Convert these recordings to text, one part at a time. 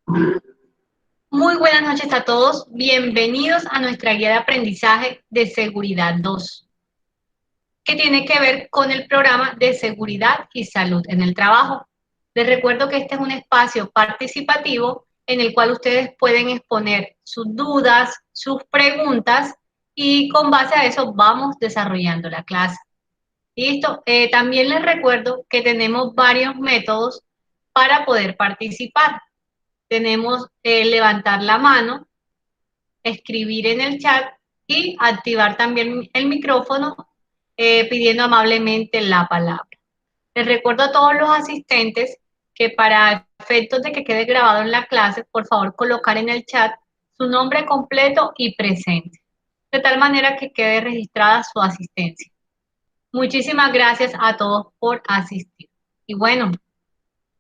Muy buenas noches a todos. Bienvenidos a nuestra guía de aprendizaje de Seguridad 2, que tiene que ver con el programa de seguridad y salud en el trabajo. Les recuerdo que este es un espacio participativo en el cual ustedes pueden exponer sus dudas, sus preguntas y con base a eso vamos desarrollando la clase. Listo. También les recuerdo que tenemos varios métodos para poder participar. Tenemos levantar la mano, escribir en el chat y activar también el micrófono pidiendo amablemente la palabra. Les recuerdo a todos los asistentes que para efectos de que quede grabado en la clase, por favor colocar en el chat su nombre completo y presente, de tal manera que quede registrada su asistencia. Muchísimas gracias a todos por asistir. Y bueno,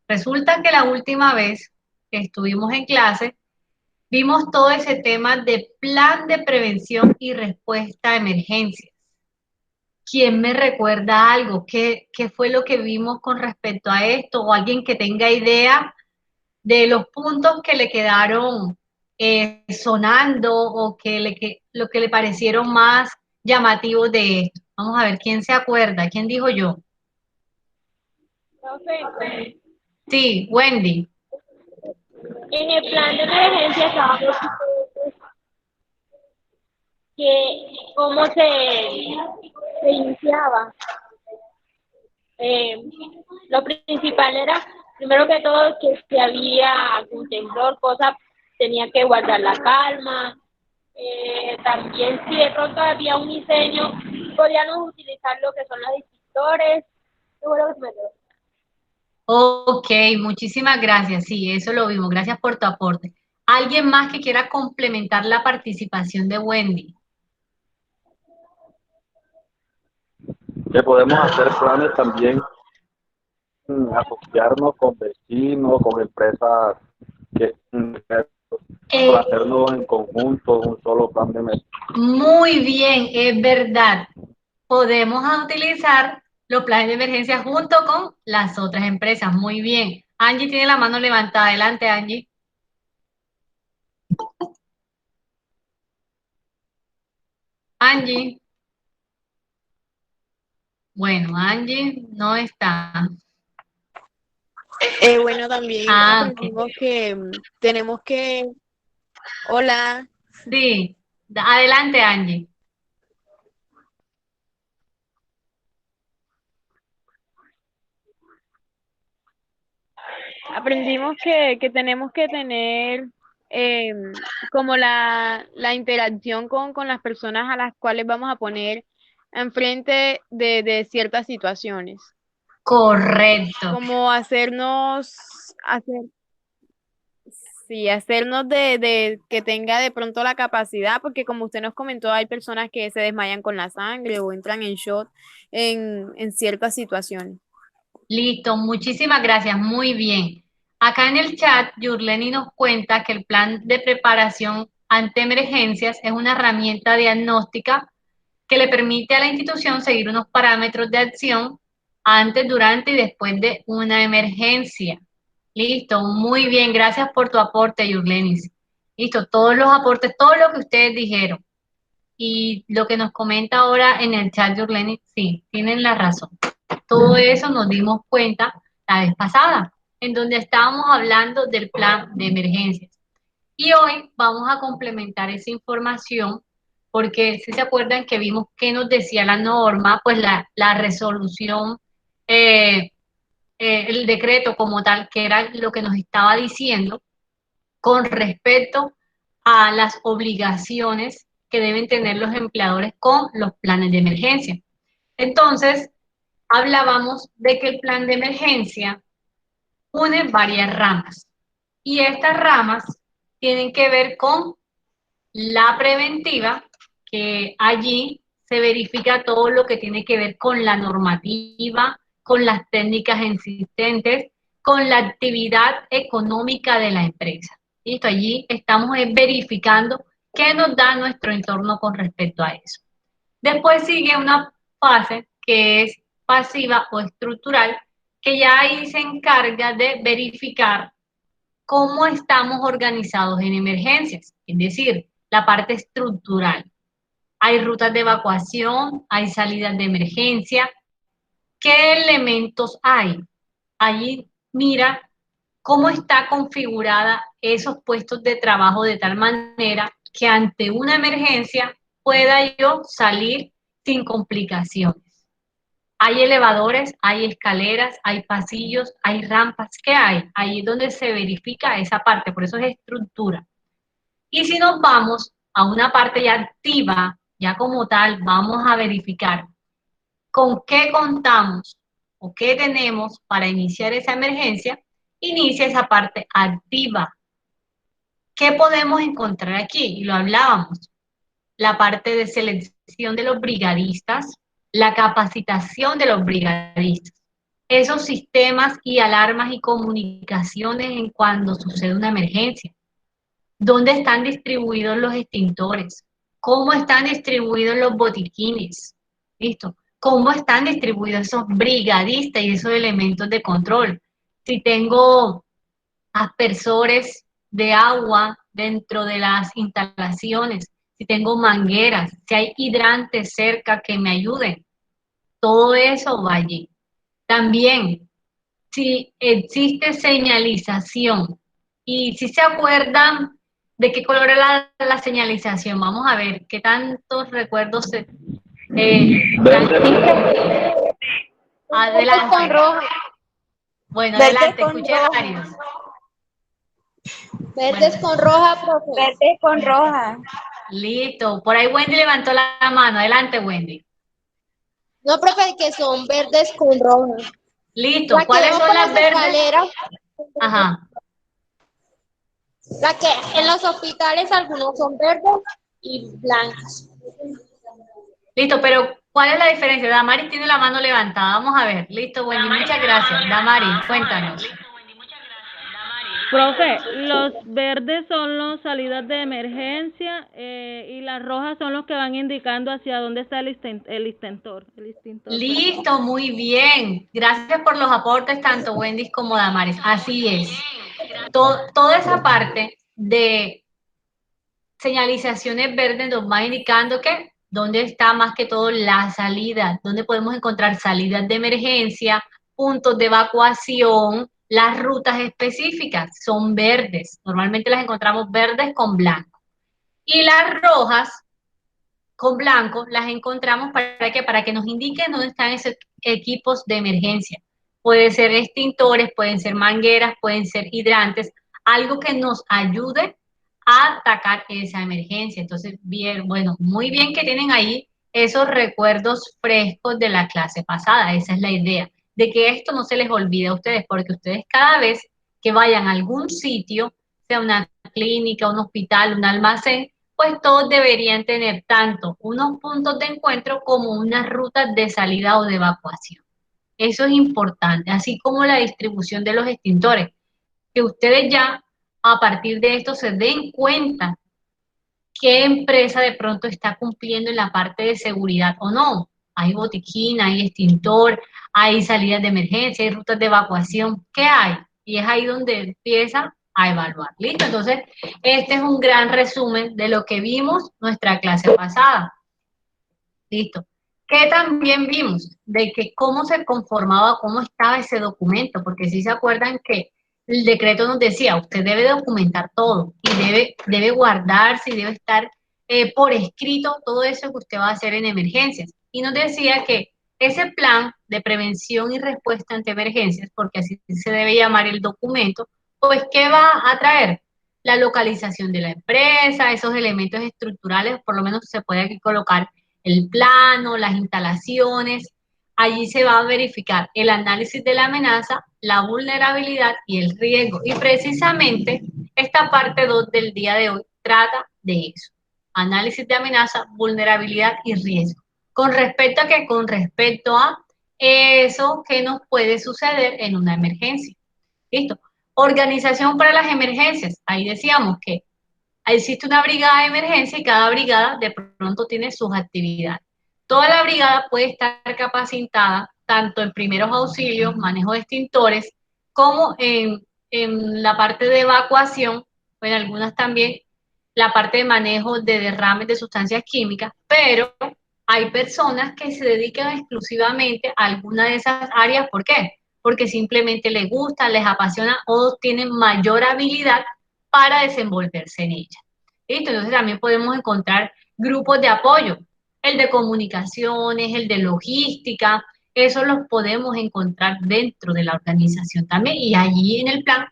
resulta que la última vez que estuvimos en clase, vimos todo ese tema de plan de prevención y respuesta a emergencias. ¿Quién me recuerda algo? ¿Qué fue lo que vimos con respecto a esto? O alguien que tenga idea de los puntos que le quedaron sonando o lo que le parecieron más llamativos de esto. Vamos a ver quién se acuerda. ¿Quién dijo yo? Profe, Sí, Wendy. en el plan de emergencia estábamos que cómo se iniciaba. Eh, lo principal era, primero que todo, que si había algún temblor, cosa, tenía que guardar la calma. También si de pronto había un incendio, podíamos utilizar lo que son los extintores. Qué bueno que se me quedó. Ok, muchísimas gracias. Sí, eso lo vimos. Gracias por tu aporte. ¿Alguien más que quiera complementar la participación de Wendy? Que podemos hacer planes también, asociarnos con vecinos, con empresas que para Eh, hacerlo en conjunto, un solo plan de emergencia. Muy bien, es verdad. Podemos utilizar los planes de emergencia junto con las otras empresas. Muy bien. Angie tiene la mano levantada. Adelante, Angie. Angie. Bueno, Angie no está. Bueno, también Ah, ok. aprendimos que tenemos que, hola, Sí. Adelante, Angie. aprendimos que tenemos que tener eh, como la interacción con las personas a las cuales vamos a poner enfrente de ciertas situaciones, Correcto. como hacernos de que tenga de pronto la capacidad, porque como usted nos comentó, hay personas que se desmayan con la sangre o entran en shock en ciertas situaciones. Listo, muchísimas gracias, muy bien. Acá en el chat, Yurleni nos cuenta que el plan de preparación ante emergencias es una herramienta diagnóstica que le permite a la institución seguir unos parámetros de acción antes, durante y después de una emergencia. Listo, muy bien, gracias por tu aporte, Yurlenis. Listo, todos los aportes, todo lo que ustedes dijeron. Y lo que nos comenta ahora en el chat, Yurlenis, sí, tienen la razón. Todo eso nos dimos cuenta la vez pasada, en donde estábamos hablando del plan de emergencias. Y hoy vamos a complementar esa información porque si se acuerdan que vimos qué nos decía la norma, pues la resolución, eh, el decreto como tal, que era lo que nos estaba diciendo con respecto a las obligaciones que deben tener los empleadores con los planes de emergencia. Entonces, hablábamos de que el plan de emergencia une varias ramas y estas ramas tienen que ver con la preventiva, que allí se verifica todo lo que tiene que ver con la normativa, con las técnicas existentes, con la actividad económica de la empresa. ¿Listo? Allí estamos verificando qué nos da nuestro entorno con respecto a eso. Después sigue una fase que es pasiva o estructural, que ya ahí se encarga de verificar cómo estamos organizados en emergencias, es decir, la parte estructural. Hay rutas de evacuación, hay salidas de emergencia. ¿Qué elementos hay? Allí mira cómo está configurada esos puestos de trabajo de tal manera que ante una emergencia pueda yo salir sin complicaciones. Hay elevadores, hay escaleras, hay pasillos, hay rampas. ¿Qué hay? Ahí es donde se verifica esa parte, por eso es estructura. Y si nos vamos a una parte ya activa, ya como tal, vamos a verificar con qué contamos o qué tenemos para iniciar esa emergencia. Inicia esa parte activa. ¿Qué podemos encontrar aquí? Y lo hablábamos. La parte de selección de los brigadistas, la capacitación de los brigadistas, esos sistemas y alarmas y comunicaciones en cuando sucede una emergencia. ¿Dónde están distribuidos los extintores? ¿Cómo están distribuidos los botiquines? ¿Listo? ¿Cómo están distribuidos esos brigadistas y esos elementos de control? Si tengo aspersores de agua dentro de las instalaciones, si tengo mangueras, si hay hidrantes cerca que me ayuden, todo eso va allí. También, si existe señalización y si se acuerdan de qué color era la señalización, vamos a ver qué tantos recuerdos Verde. adelante. Con roja. Bueno, Verde adelante, con escuché a roja. varios. Verdes con roja, profe. Verde con roja. Listo, por ahí Wendy levantó la mano, adelante Wendy. No, profe, que son verdes con roja. Listo, La que ¿cuáles va son por las las verdes? escaleras, Ajá, la que en los hospitales algunos son verdes y blancas. listo, pero ¿cuál es la diferencia? Damaris tiene la mano levantada, vamos a ver. Listo, Wendy, muchas gracias. Damaris, cuéntanos. Profe, los verdes son las salidas de emergencia y las rojas son los que van indicando hacia dónde está el extintor. Listo, muy bien. Gracias por los aportes, tanto Wendy como Damaris. Así es. Toda esa parte de señalizaciones verdes nos va indicando que dónde está más que todo la salida, dónde podemos encontrar salidas de emergencia, puntos de evacuación, las rutas específicas son verdes. Normalmente las encontramos verdes con blanco. Y las rojas con blanco las encontramos para que nos indiquen dónde están esos equipos de emergencia. Pueden ser extintores, pueden ser mangueras, pueden ser hidrantes, algo que nos ayude a atacar esa emergencia. Entonces, bien, bueno, muy bien que tienen ahí esos recuerdos frescos de la clase pasada. Esa es la idea, de que esto no se les olvide a ustedes, porque ustedes cada vez que vayan a algún sitio, sea una clínica, un hospital, un almacén, pues todos deberían tener tanto unos puntos de encuentro como unas rutas de salida o de evacuación. Eso es importante, así como la distribución de los extintores, que ustedes ya a partir de esto se den cuenta qué empresa de pronto está cumpliendo en la parte de seguridad o no. Hay botiquín, hay extintor, hay salidas de emergencia, hay rutas de evacuación. ¿Qué hay? Y es ahí donde empieza a evaluar. ¿Listo? Entonces, este es un gran resumen de lo que vimos nuestra clase pasada. ¿Listo? Que también vimos de que cómo se conformaba, cómo estaba ese documento, porque si se acuerdan que el decreto nos decía, usted debe documentar todo y debe guardarse y debe estar por escrito todo eso que usted va a hacer en emergencias. Y nos decía que ese plan de prevención y respuesta ante emergencias, porque así se debe llamar el documento, pues ¿qué va a traer? La localización de la empresa, esos elementos estructurales, por lo menos se puede aquí colocar el plano, las instalaciones. Allí se va a verificar el análisis de la amenaza, la vulnerabilidad y el riesgo. Y precisamente esta parte 2 del día de hoy trata de eso. Análisis de amenaza, vulnerabilidad y riesgo. ¿Con respecto a qué? Con respecto a eso que nos puede suceder en una emergencia. ¿Listo? Organización para las emergencias. Ahí decíamos que existe una brigada de emergencia y cada brigada de pronto tiene sus actividades. Toda la brigada puede estar capacitada tanto en primeros auxilios, manejo de extintores, como en en la parte de evacuación, o en algunas también, la parte de manejo de derrames de sustancias químicas, pero hay personas que se dedican exclusivamente a alguna de esas áreas. ¿Por qué? Porque simplemente les gusta, les apasiona o tienen mayor habilidad para desenvolverse en ella. ¿Listo? Entonces también podemos encontrar grupos de apoyo, el de comunicaciones, el de logística, eso los podemos encontrar dentro de la organización también y allí en el plan,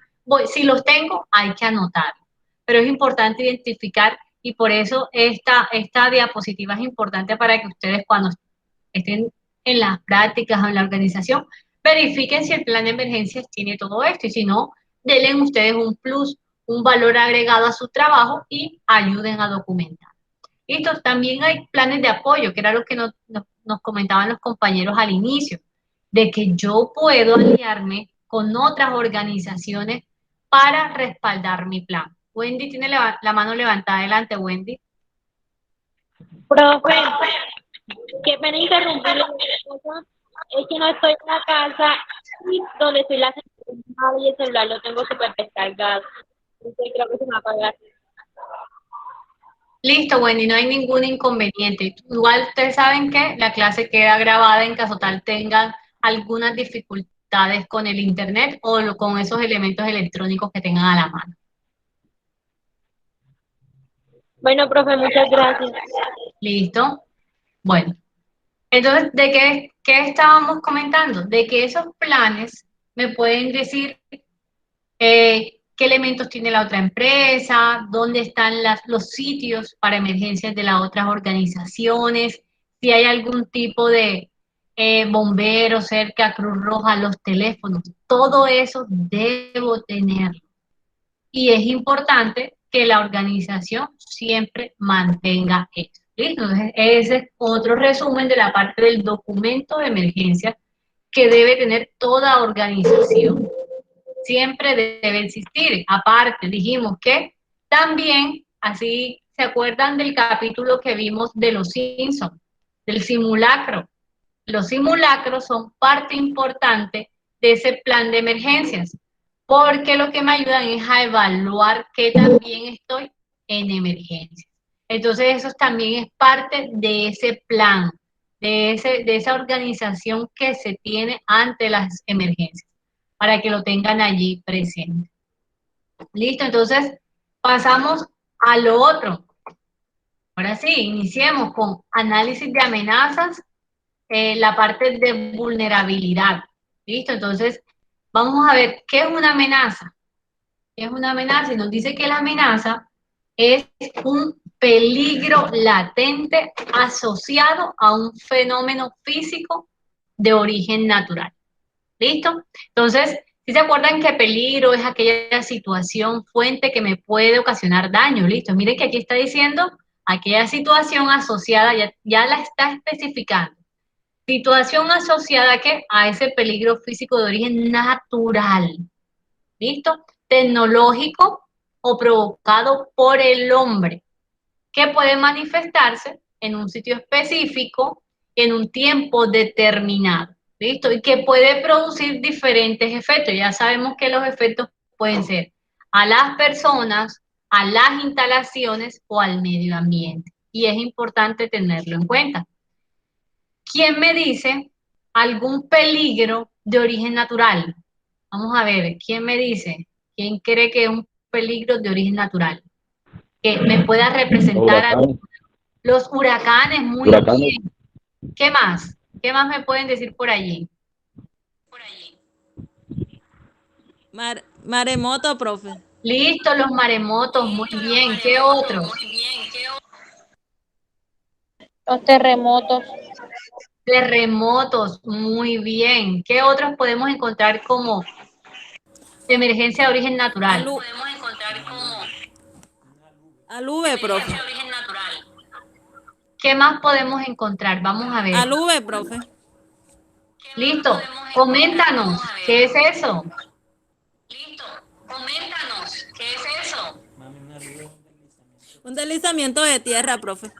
si los tengo, hay que anotarlos. Pero es importante identificar y por eso esta diapositiva es importante para que ustedes cuando estén en las prácticas o en la organización, verifiquen si el plan de emergencias tiene todo esto y si no, denle ustedes un plus, un valor agregado a su trabajo y ayuden a documentar. Listo, también hay planes de apoyo, que era lo que nos comentaban los compañeros al inicio, de que yo puedo aliarme con otras organizaciones para respaldar mi plan. Wendy tiene la mano levantada. Adelante, Wendy. Profe, qué pena interrumpirle. Es que no estoy en la casa y donde estoy la señal y el celular lo tengo súper descargado. Entonces creo que se me va a apagar. Listo, Wendy, no hay ningún inconveniente. Igual ustedes saben que la clase queda grabada en caso tal tengan algunas dificultades con el internet o con esos elementos electrónicos que tengan a la mano. Bueno, profe, muchas gracias. Listo. Bueno, entonces, ¿de qué estábamos comentando? De que esos planes me pueden decir qué elementos tiene la otra empresa, dónde están los sitios para emergencias de las otras organizaciones, si hay algún tipo de bombero cerca, Cruz Roja, los teléfonos, todo eso debo tenerlo. Y es importante que la organización siempre mantenga eso. ¿Listo? Entonces, ese es otro resumen de la parte del documento de emergencia que debe tener toda organización. Siempre debe existir. Aparte, dijimos que también, así, ¿se acuerdan del capítulo que vimos de los Simpsons? Del simulacro. Los simulacros son parte importante de ese plan de emergencias, porque lo que me ayudan es a evaluar que también estoy en emergencias. Entonces, eso también es parte de ese plan, de esa organización que se tiene ante las emergencias, para que lo tengan allí presente. Listo, entonces pasamos a lo otro. Ahora sí, iniciemos con análisis de amenazas, la parte de vulnerabilidad. Listo, entonces vamos a ver qué es una amenaza. ¿Qué es una amenaza? Y nos dice que la amenaza es un peligro latente asociado a un fenómeno físico de origen natural. ¿Listo? Entonces, si se acuerdan que peligro es aquella situación, fuente que me puede ocasionar daño, ¿listo? Miren que aquí está diciendo aquella situación asociada, ya la está especificando. Situación asociada ¿qué? A ese peligro físico de origen natural, ¿listo? Tecnológico o provocado por el hombre, que puede manifestarse en un sitio específico, en un tiempo determinado. ¿Listo? Y que puede producir diferentes efectos. Ya sabemos que los efectos pueden ser a las personas, a las instalaciones o al medio ambiente. Y es importante tenerlo en cuenta. ¿Quién me dice algún peligro de origen natural? Vamos a ver, ¿quién me dice? ¿Quién cree que es un peligro de origen natural? Que me pueda representar a los huracanes, muy bien. ¿Qué más? ¿Qué más me pueden decir por allí? Maremoto, profe. Listo, los maremotos, muy bien. ¿Qué otros? Los terremotos. Terremotos, muy bien. ¿Qué otros podemos encontrar como emergencia de origen natural? Aluve, profe. ¿Qué más podemos encontrar? Vamos a ver. Aluve, profe. Listo, coméntanos, ¿qué es eso? Un deslizamiento de tierra, profe.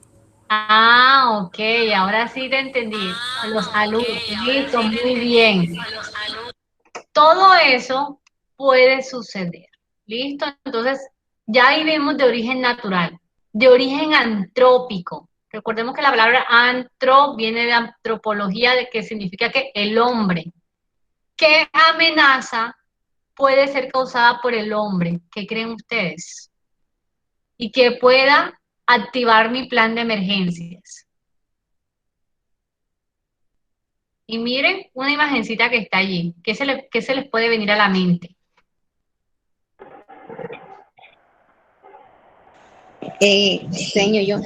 Ah, ok, ahora sí te entendí. Los aludes, listo, muy bien. Todo eso puede suceder. ¿Listo? Entonces, ya ahí vemos de origen natural, de origen antrópico. Recordemos que la palabra antro viene de antropología, de que significa que el hombre. ¿Qué amenaza puede ser causada por el hombre? ¿Qué creen ustedes? Y que pueda activar mi plan de emergencias. Y miren una imagencita que está allí. ¿Qué se les puede venir a la mente? Señor, yo.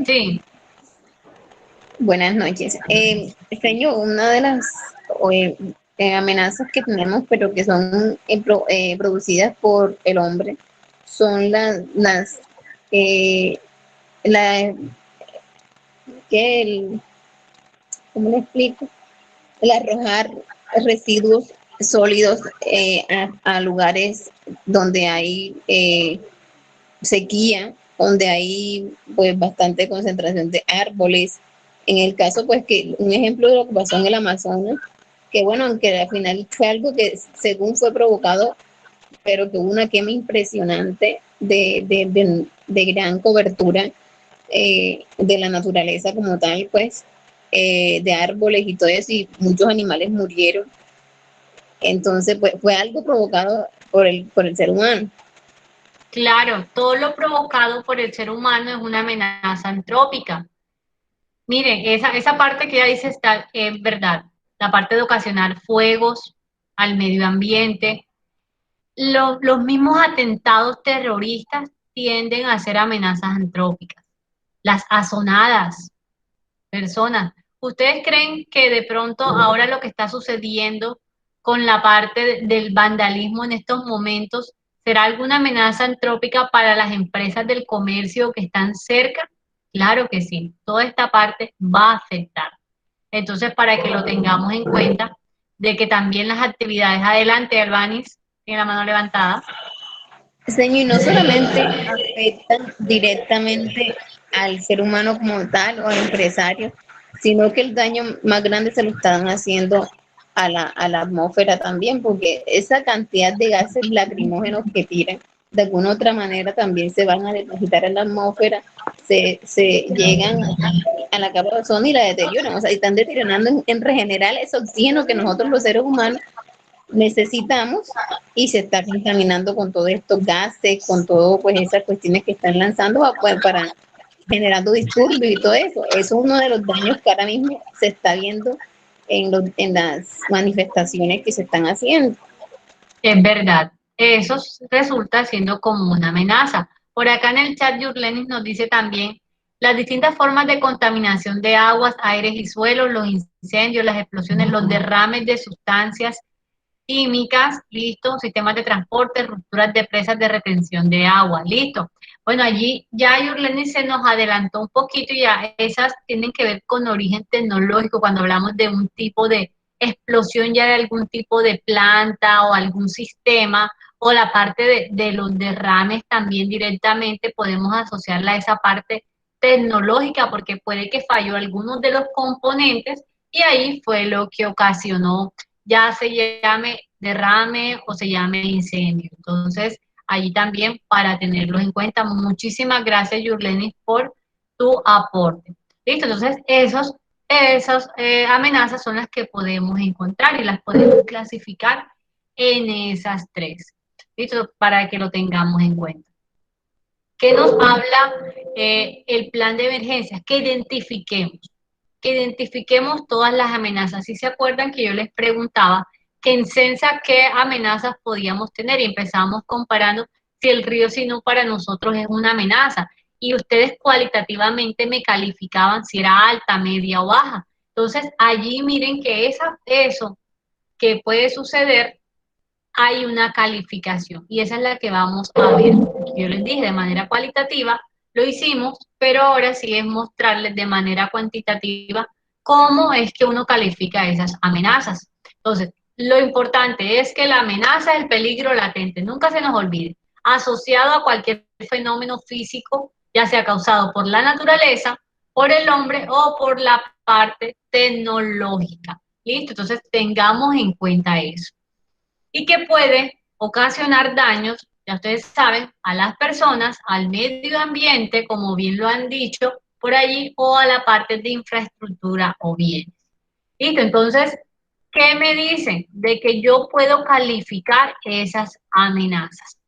Sí. Buenas noches. Señor, una de las amenazas que tenemos, pero que son producidas por el hombre, son eh, la, que el, ¿cómo le explico? El arrojar residuos sólidos a lugares donde hay sequía, donde hay pues bastante concentración de árboles. En el caso, pues que un ejemplo de lo que pasó en el Amazonas, que bueno, aunque al final fue algo que según fue provocado, pero que hubo una quema impresionante de gran cobertura de la naturaleza como tal, pues, de árboles y todo eso, y muchos animales murieron. Entonces, pues, fue algo provocado por el ser humano. Claro, todo lo provocado por el ser humano es una amenaza antrópica. Miren, esa parte que ella dice está es verdad. La parte de ocasionar fuegos al medio ambiente. Los mismos atentados terroristas tienden a ser amenazas antrópicas. Las azonadas, personas. ¿Ustedes creen que de pronto ahora lo que está sucediendo con la parte del vandalismo en estos momentos será alguna amenaza antrópica para las empresas del comercio que están cerca? Claro que sí, toda esta parte va a afectar. Entonces, para que lo tengamos en cuenta, de que también las actividades, adelante, Albanis, tiene la mano levantada. Señor, y no solamente afectan directamente al ser humano como tal o al empresario, sino que el daño más grande se lo están haciendo a la atmósfera también, porque esa cantidad de gases lacrimógenos que tiran, de alguna otra manera también se van a depositar en la atmósfera, se llegan a la capa de ozono y la deterioran, o sea, están deteriorando en regenerar ese oxígeno que nosotros los seres humanos necesitamos y se está contaminando con todos estos gases, con todo pues esas cuestiones que están lanzando para generando disturbios y todo eso. Eso es uno de los daños que ahora mismo se está viendo en las manifestaciones que se están haciendo. Es verdad, eso resulta siendo como una amenaza. Por acá en el chat, Yurlenis nos dice también las distintas formas de contaminación de aguas, aires y suelos, los incendios, las explosiones, los derrames de sustancias químicas, listo, sistemas de transporte, rupturas de presas de retención de agua, listo. Bueno, allí ya Yurlenis se nos adelantó un poquito y ya esas tienen que ver con origen tecnológico cuando hablamos de un tipo de explosión ya de algún tipo de planta o algún sistema, o la parte de los derrames también directamente podemos asociarla a esa parte tecnológica porque puede que falló algunos de los componentes y ahí fue lo que ocasionó, ya se llame derrame o se llame incendio. Entonces, allí también para tenerlos en cuenta. Muchísimas gracias, Yurlenis, por tu aporte. Listo, entonces esas amenazas son las que podemos encontrar y las podemos clasificar en esas tres. ¿Listo? Para que lo tengamos en cuenta. ¿Qué nos habla el plan de emergencia? Que identifiquemos todas las amenazas. Si se acuerdan que yo les preguntaba que en Censa qué amenazas podíamos tener y empezamos comparando si el río Sinú para nosotros es una amenaza y ustedes cualitativamente me calificaban si era alta, media o baja. Entonces allí miren que eso que puede suceder hay una calificación y esa es la que vamos a ver. Yo les dije de manera cualitativa, lo hicimos, pero ahora sí es mostrarles de manera cuantitativa cómo es que uno califica esas amenazas. Entonces, lo importante es que la amenaza es el peligro latente, nunca se nos olvide, asociado a cualquier fenómeno físico, ya sea causado por la naturaleza, por el hombre o por la parte tecnológica. ¿Listo? Entonces, tengamos en cuenta eso. y que puede ocasionar daños, ya ustedes saben, a las personas, al medio ambiente, como bien lo han dicho por allí, o a la parte de infraestructura o bienes. ¿Listo? Entonces, ¿qué me dicen? De que yo puedo calificar esas amenazas.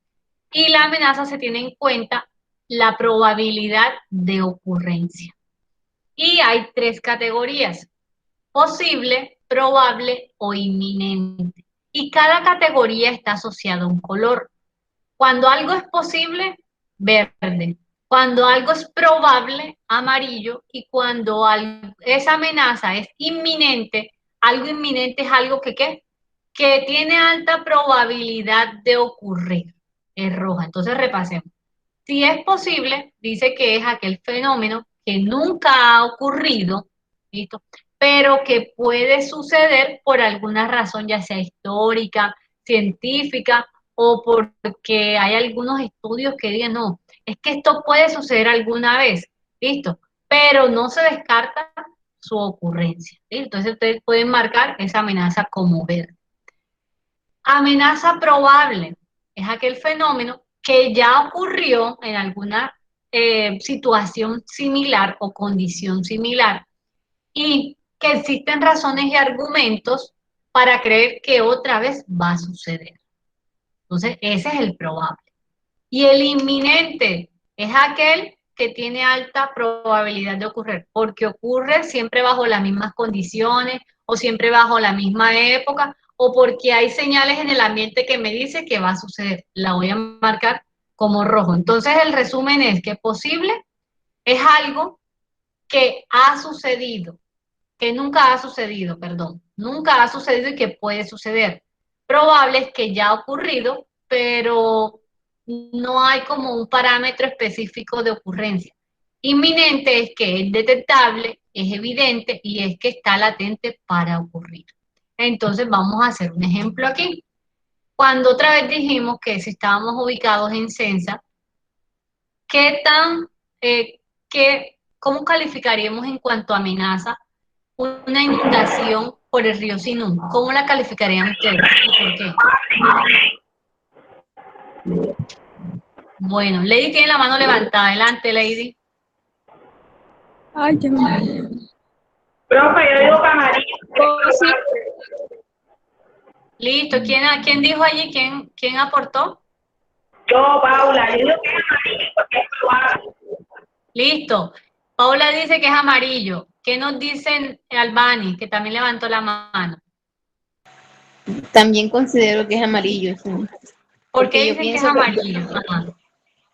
Y la amenaza se tiene en cuenta la probabilidad de ocurrencia. Y hay 3 categorías: posible, probable o inminente. Y cada categoría está asociada a un color. Cuando algo es posible, verde. Cuando algo es probable, amarillo. Y cuando esa amenaza es inminente, algo inminente es algo que tiene alta probabilidad de ocurrir, es roja. Entonces repasemos. Si es posible, dice que es aquel fenómeno que nunca ha ocurrido, ¿listo? Pero que puede suceder por alguna razón, ya sea histórica, científica, o porque hay algunos estudios que digan, no, es que esto puede suceder alguna vez, ¿listo? Pero no se descarta su ocurrencia, ¿listo? Entonces ustedes pueden marcar esa amenaza como verde. Amenaza probable es aquel fenómeno que ya ocurrió en alguna situación similar o condición similar y que existen razones y argumentos para creer que otra vez va a suceder. Entonces, ese es el probable. Y el inminente es aquel que tiene alta probabilidad de ocurrir, porque ocurre siempre bajo las mismas condiciones o siempre bajo la misma época, o porque hay señales en el ambiente que me dice que va a suceder. La voy a marcar como rojo. Entonces, el resumen es que posible es algo que ha sucedido, que nunca ha sucedido, perdón, nunca ha sucedido y que puede suceder. Probable es que ya ha ocurrido, pero no hay como un parámetro específico de ocurrencia. Inminente es que es detectable, es evidente y es que está latente para ocurrir. Entonces vamos a hacer un ejemplo aquí. Cuando otra vez dijimos que si estábamos ubicados en Sensa, eh, ¿cómo calificaríamos en cuanto a amenaza una inundación por el río Sinú? ¿Cómo la calificarían ustedes y por qué? Bueno, Lady tiene la mano levantada. Adelante, Lady. Ay, qué mal. Profe, yo digo que amarillo. Listo. ¿Quién dijo allí? ¿Quién aportó? Yo, Paula, yo digo que es amarillo porque es probable. Listo. Paula dice que es amarillo. ¿Qué nos dicen Albani, que también levantó la mano? También considero que es amarillo. Sí. ¿Por qué dicen que es amarillo? Ajá.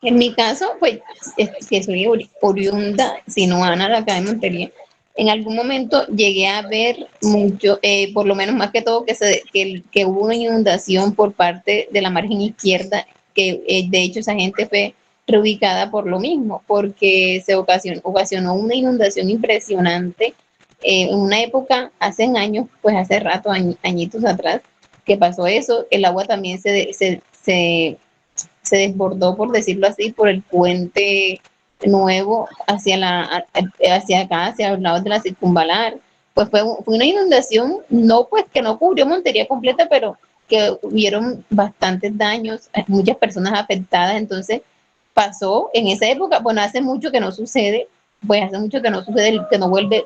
En mi caso, pues, es que soy oriunda sinuana de acá de Montería. En algún momento llegué a ver mucho, por lo menos más que todo, que hubo una inundación por parte de la margen izquierda, que de hecho esa gente fue reubicada por lo mismo, porque se ocasionó una inundación impresionante en una época, hace años, pues hace rato, añitos atrás, que pasó eso. El agua también se desbordó, por decirlo así, por el puente nuevo hacia acá, hacia los lados de la circunvalar. Pues fue una inundación, no pues que no cubrió Montería completa, pero que hubieron bastantes daños, muchas personas afectadas. Entonces pasó en esa época, bueno, hace mucho que no sucede, pues hace mucho que no sucede, que no ha vuelto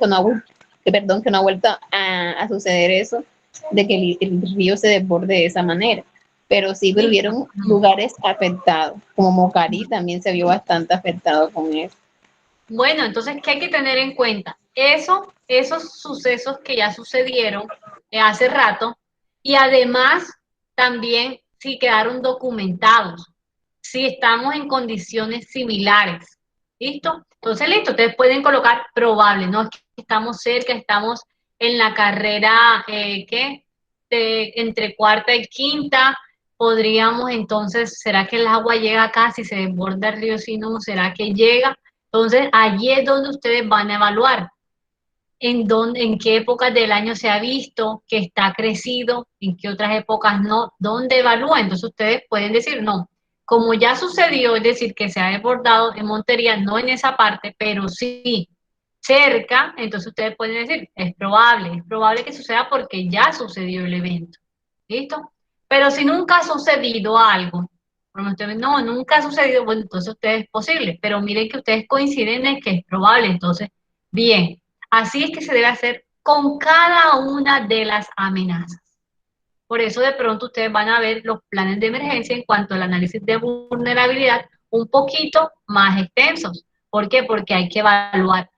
a suceder eso, de que el río se desborde de esa manera. Pero sí hubieron lugares afectados, como Mocarí también se vio bastante afectado con eso. Bueno, entonces, ¿qué hay que tener en cuenta? Esos sucesos que ya sucedieron hace rato, y además también si quedaron documentados, si estamos en condiciones similares. ¿Listo? Entonces, listo, ustedes pueden colocar probable, ¿no? Es que estamos cerca, estamos en la carrera, entre cuarta y quinta. Podríamos entonces, ¿será que el agua llega acá? Si se desborda el río Sinú, ¿será que llega? Entonces, allí es donde ustedes van a evaluar en qué épocas del año se ha visto que está crecido, en qué otras épocas no, dónde evalúa. Entonces, ustedes pueden decir, no, como ya sucedió, es decir, que se ha desbordado en Montería, no en esa parte, pero sí cerca, entonces ustedes pueden decir, es probable que suceda porque ya sucedió el evento. ¿Listo? Pero si nunca ha sucedido algo, como ustedes, no, nunca ha sucedido, bueno, entonces ustedes es posible, pero miren que ustedes coinciden en que es probable, entonces, bien, así es que se debe hacer con cada una de las amenazas. Por eso de pronto ustedes van a ver los planes de emergencia en cuanto al análisis de vulnerabilidad un poquito más extensos. ¿Por qué? Porque hay que evaluar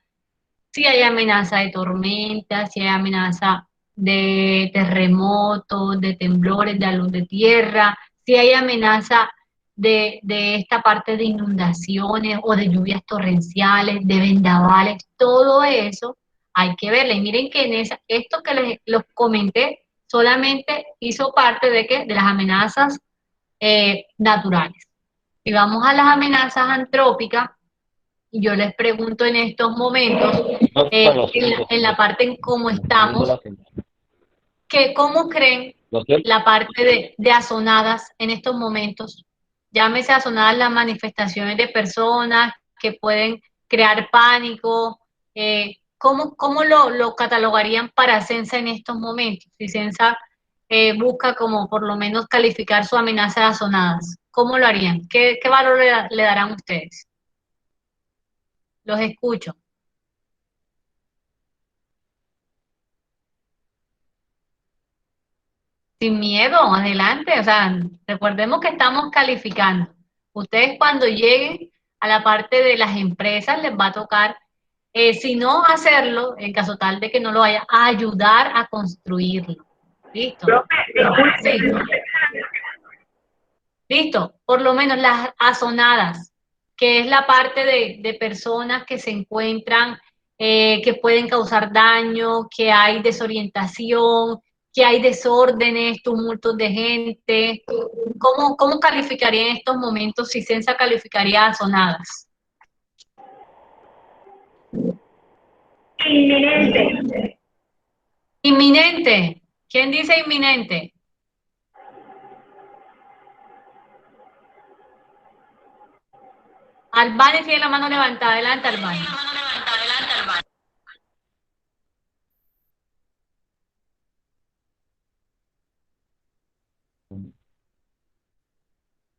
si hay amenaza de tormenta, si hay amenaza de terremotos, de temblores, de alud de tierra, si hay amenaza de esta parte de inundaciones o de lluvias torrenciales, de vendavales, todo eso hay que verlo. Y miren que esto que les los comenté solamente hizo parte de, ¿qué? De las amenazas naturales. Y vamos a las amenazas antrópicas, y yo les pregunto en estos momentos, en la parte en cómo estamos, que cómo creen la parte de azonadas en estos momentos. Llámese azonadas las manifestaciones de personas que pueden crear pánico. ¿Cómo lo catalogarían para Censa en estos momentos? Si Censa busca como por lo menos calificar su amenaza de azonadas, ¿cómo lo harían? ¿Qué valor le darán ustedes? Los escucho. Sin miedo, adelante. O sea, recordemos que estamos calificando. Ustedes cuando lleguen a la parte de las empresas les va a tocar, si no hacerlo, en caso tal de que no lo haya, a ayudar a construirlo. ¿Listo? Profe, disculpe. Sí. Listo. Por lo menos las azonadas, que es la parte de personas que se encuentran, que pueden causar daño, que hay desorientación, que hay desórdenes, tumultos de gente. ¿Cómo calificaría en estos momentos si Censa calificaría azonadas? Inminente. Inminente. ¿Quién dice inminente? Albani tiene la mano levantada. Adelante, Albani.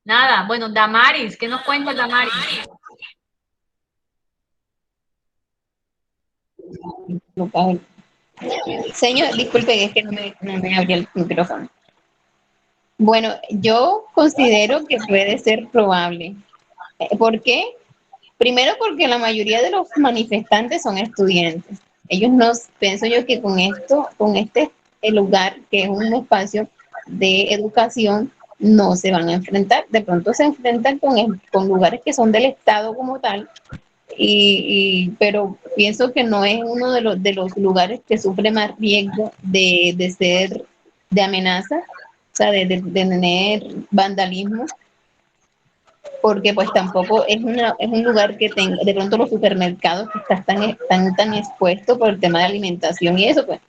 Nada. Bueno, Damaris, ¿qué nos cuenta Damaris? Señor, disculpe, es que no me abría el micrófono. Bueno, yo considero que puede ser probable. ¿Por qué? Primero porque la mayoría de los manifestantes son estudiantes. Ellos no, pienso yo que con esto, con este lugar, que es un espacio de educación, no se van a enfrentar. De pronto se enfrentan con lugares que son del Estado como tal, pero pienso que no es uno de los lugares que sufre más riesgo de ser de amenaza, o sea, de tener vandalismo, porque pues tampoco es un lugar que tenga, de pronto los supermercados que están tan expuestos por el tema de alimentación y eso, pues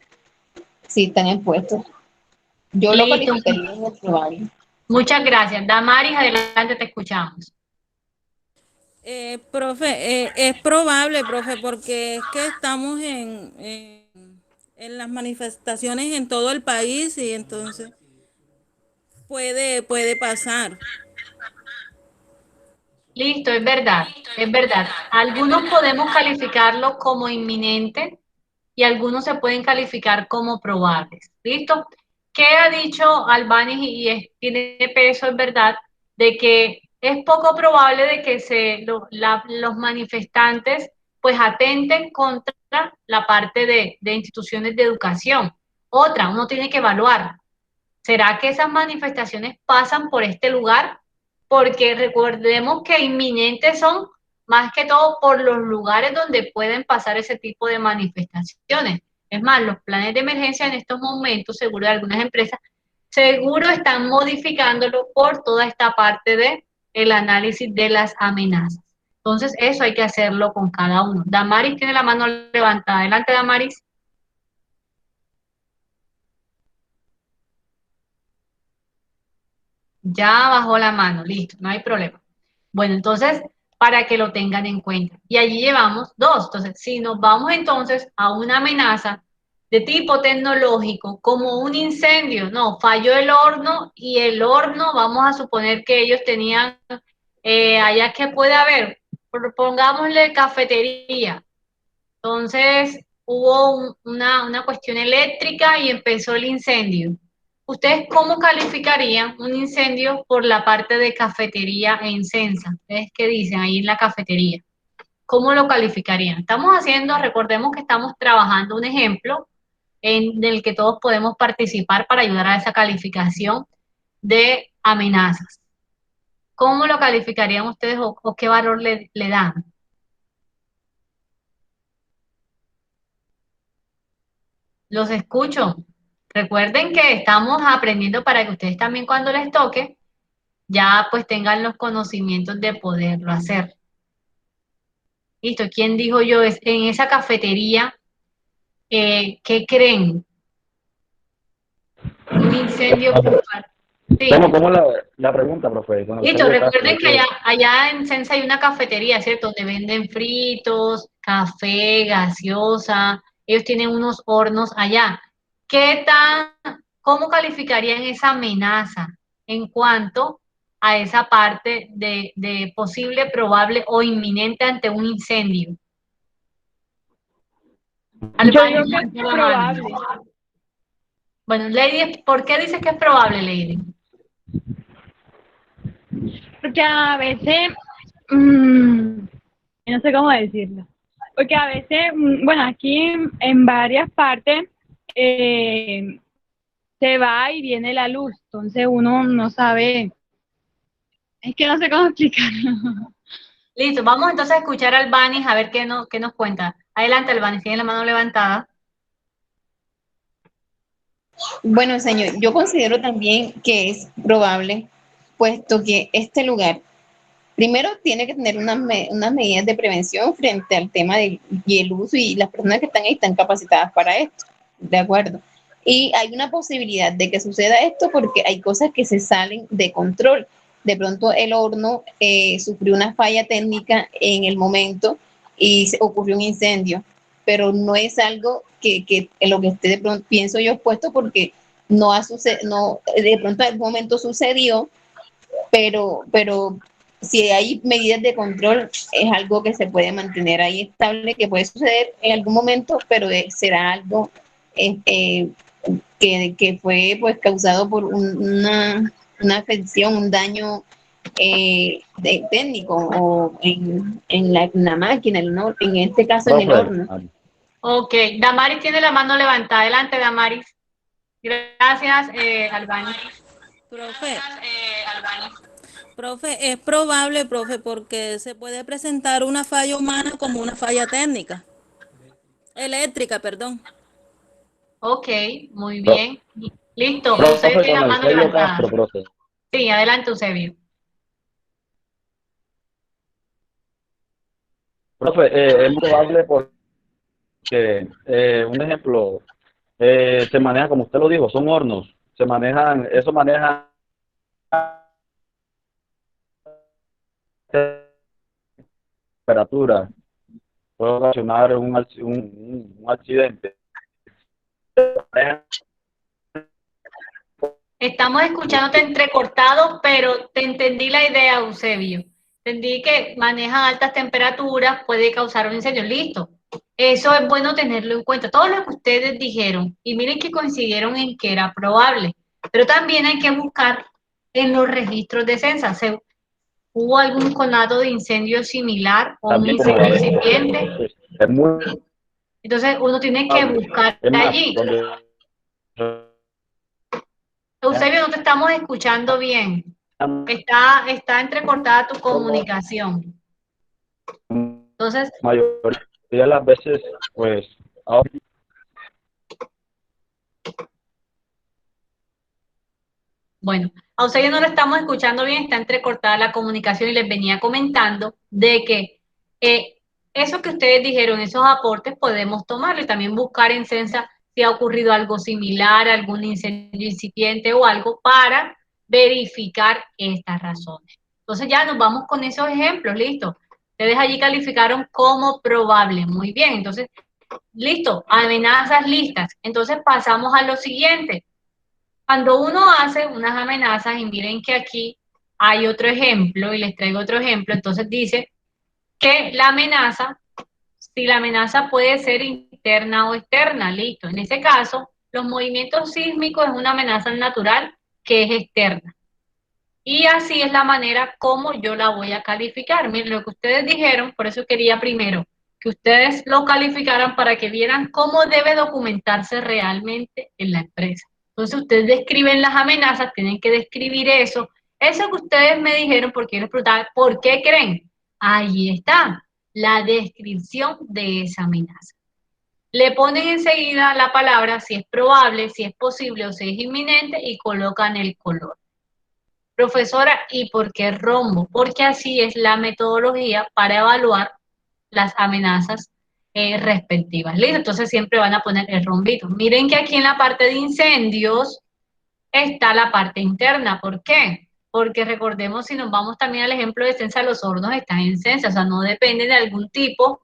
sí están expuestos. Yo lo Listo. calificaría como probable. Muchas gracias. Damaris, adelante, te escuchamos. Profe, es probable, profe, porque es que estamos en las manifestaciones en todo el país y entonces puede pasar. Listo, es verdad, es verdad. Algunos podemos calificarlo como inminente y algunos se pueden calificar como probables. ¿Listo? ¿Qué ha dicho Albani y tiene peso, es verdad, de que es poco probable de que los manifestantes pues atenten contra la parte de instituciones de educación? Otra, uno tiene que evaluar. ¿Será que esas manifestaciones pasan por este lugar? Porque recordemos que inminentes son más que todo por los lugares donde pueden pasar ese tipo de manifestaciones. Es más, los planes de emergencia en estos momentos, seguro de algunas empresas, seguro están modificándolo por toda esta parte de el análisis de las amenazas. Entonces, eso hay que hacerlo con cada uno. Damaris tiene la mano levantada. Adelante, Damaris. Ya bajó la mano, listo, no hay problema. Bueno, entonces, para que lo tengan en cuenta. Y allí llevamos dos. Entonces, si nos vamos entonces a una amenaza de tipo tecnológico, como un incendio. No, falló el horno y el horno, vamos a suponer que ellos tenían, allá que puede haber, pongámosle cafetería. Entonces hubo una cuestión eléctrica y empezó el incendio. ¿Ustedes cómo calificarían un incendio por la parte de cafetería e Incensa? ¿Ustedes qué dicen ahí en la cafetería? ¿Cómo lo calificarían? Estamos haciendo, recordemos que estamos trabajando un ejemplo en el que todos podemos participar para ayudar a esa calificación de amenazas. ¿Cómo lo calificarían ustedes o qué valor le dan? Los escucho. Recuerden que estamos aprendiendo para que ustedes también cuando les toque, ya pues tengan los conocimientos de poderlo hacer. Listo, ¿quién dijo yo? Es en esa cafetería, ¿qué creen? Un incendio por parte. Sí. ¿Cómo la pregunta, profe? Cuando Listo, usted le recuerden que hace- allá en Sensa hay una cafetería, ¿cierto? Donde venden fritos, café, gaseosa. Ellos tienen unos hornos allá. ¿Cómo calificarían esa amenaza en cuanto a esa parte de posible, probable o inminente ante un incendio? Yo Albany, digo que es levanta la mano. probable. Bueno, Lady, ¿por qué dices que es probable, Lady? Porque a veces, no sé cómo decirlo. Porque a veces, bueno, aquí en varias partes se va y viene la luz, entonces uno no sabe, es que no sé cómo explicarlo. Listo, vamos entonces a escuchar a Albany a ver qué nos cuenta. Adelante, Albany, tiene la mano levantada. Bueno, señor, yo considero también que es probable, puesto que este lugar, primero, tiene que tener unas medidas de prevención frente al tema y el uso, y las personas que están ahí están capacitadas para esto, ¿de acuerdo? Y hay una posibilidad de que suceda esto porque hay cosas que se salen de control. De pronto el horno sufrió una falla técnica en el momento y ocurrió un incendio, pero no es algo que en lo que esté de pronto, pienso yo, puesto porque no ha sucedido, no, de pronto en algún momento sucedió, pero si hay medidas de control, es algo que se puede mantener ahí estable, que puede suceder en algún momento, pero será algo que fue pues causado por una afección, un daño técnico o en la máquina, en este caso en el Profe, horno. Ok, Damaris tiene la mano levantada. Adelante, Damaris. Gracias, Albany. Profe, profe, es probable, profe, porque se puede presentar una falla humana como una falla técnica, eléctrica, perdón. Ok, muy pro- bien. Listo, Eusebio profe, tiene con la mano Eusebio levantada. Castro, profe. Sí, adelante, Eusebio. Profe, es probable porque, un ejemplo, se maneja, como usted lo dijo, son hornos, eso maneja temperatura, puede ocasionar un accidente. Estamos escuchándote entrecortado, pero te entendí la idea, Eusebio. Entendí que manejan altas temperaturas, puede causar un incendio. Listo. Eso es bueno tenerlo en cuenta. Todo lo que ustedes dijeron, y miren que coincidieron en que era probable, pero también hay que buscar en los registros de Sensa. ¿Hubo algún conato de incendio similar o un También como incendio la vez, incipiente? es muy Entonces uno tiene que probable. buscar Es más, allí. donde Eusebio, no te estamos escuchando bien. Está entrecortada tu comunicación. Entonces, mayoría de las veces, pues, ahora bueno, a Eusebio no lo estamos escuchando bien, está entrecortada la comunicación y les venía comentando de que eso que ustedes dijeron, esos aportes podemos tomarlo y también buscar en Sensa si ha ocurrido algo similar, algún incendio incipiente o algo para verificar estas razones. Entonces ya nos vamos con esos ejemplos, listo. Ustedes allí calificaron como probable, muy bien. Entonces, Listo, amenazas listas. Entonces pasamos a lo siguiente. Cuando uno hace unas amenazas, y miren que aquí hay otro ejemplo, y les traigo otro ejemplo, entonces dice que la amenaza, si la amenaza puede ser interna o externa, listo. En ese caso, los movimientos sísmicos es una amenaza natural que es externa. Y así es la manera como yo la voy a calificar. Miren lo que ustedes dijeron, por eso quería primero que ustedes lo calificaran para que vieran cómo debe documentarse realmente en la empresa. Entonces ustedes describen las amenazas, tienen que describir eso. Eso que ustedes me dijeron, porque yo les preguntaba, ¿por qué creen? Ahí está, la descripción de esa amenaza. Le ponen enseguida la palabra si es probable, si es posible o si es inminente y colocan el color. Profesora, ¿y por qué rombo? Porque así es la metodología para evaluar las amenazas respectivas. ¿Listo? Entonces siempre van a poner el rombito. Miren que aquí en la parte de incendios está la parte interna. ¿Por qué? Porque recordemos, si nos vamos también al ejemplo de Sensa, los hornos están en Sensa, o sea, no depende de algún tipo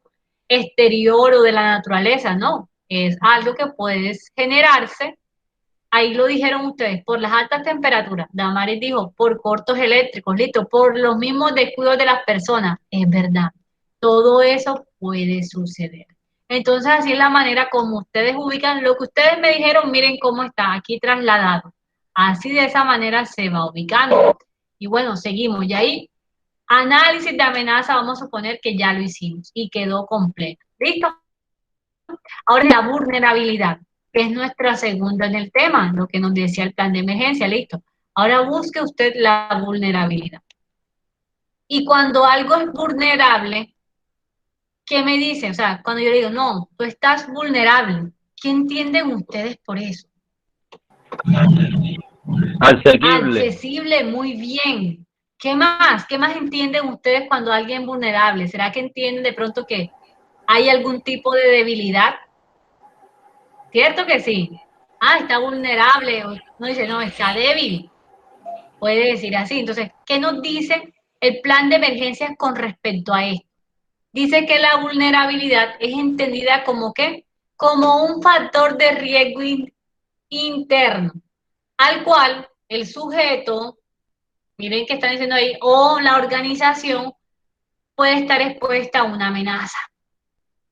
exterior o de la naturaleza, no. Es algo que puede generarse. Ahí lo dijeron ustedes, por las altas temperaturas. Damaris dijo, por cortos eléctricos, listo, por los mismos descuidos de las personas. Es verdad, todo eso puede suceder. Entonces, así es la manera como ustedes ubican lo que ustedes me dijeron, miren cómo está aquí trasladado. Así de esa manera se va ubicando. Y bueno, seguimos. Y ahí, análisis de amenaza, vamos a suponer que ya lo hicimos y quedó completo. ¿Listo? Ahora la vulnerabilidad, que es nuestra segunda en el tema, lo que nos decía el plan de emergencia, listo. Ahora busque usted la vulnerabilidad. Y cuando algo es vulnerable, ¿qué me dice? O sea, cuando yo le digo, no, tú estás vulnerable, ¿qué entienden ustedes por eso? Asequible. Accesible, muy bien. ¿Qué más? ¿Qué más entienden ustedes cuando alguien es vulnerable? ¿Será que entienden de pronto que hay algún tipo de debilidad? ¿Cierto que sí? Ah, está vulnerable. No dice, no, está débil. Puede decir así. Entonces, ¿qué nos dice el plan de emergencias con respecto a esto? Dice que la vulnerabilidad es entendida como ¿qué? Como un factor de riesgo interno, al cual el sujeto, miren que están diciendo ahí, o la organización puede estar expuesta a una amenaza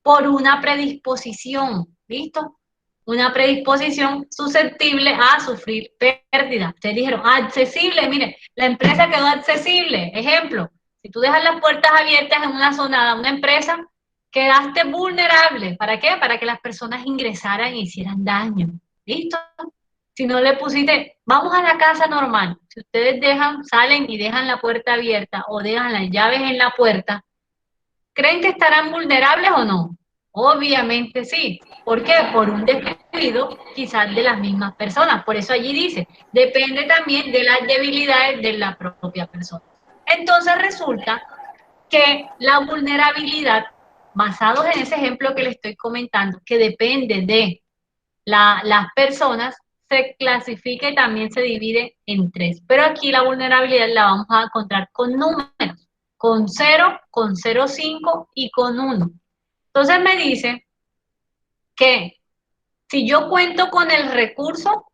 por una predisposición, ¿listo? Una predisposición susceptible a sufrir pérdida. Ustedes dijeron, accesible, mire, la empresa quedó accesible. Ejemplo, si tú dejas las puertas abiertas en una zona de una empresa, quedaste vulnerable. ¿Para qué? Para que las personas ingresaran e hicieran daño. ¿Listo? Si no le pusiste, vamos a la casa normal. Si ustedes dejan, salen y dejan la puerta abierta o dejan las llaves en la puerta, ¿creen que estarán vulnerables o no? Obviamente sí. ¿Por qué? Por un descuido quizás de las mismas personas. Por eso allí dice, depende también de las debilidades de la propia persona. Entonces resulta que la vulnerabilidad, basados en ese ejemplo que les estoy comentando, que depende de las personas, se clasifica y también se divide en tres. Pero aquí la vulnerabilidad la vamos a encontrar con números, con 0, con 0,5 y con 1. Entonces me dice que si yo cuento con el recurso,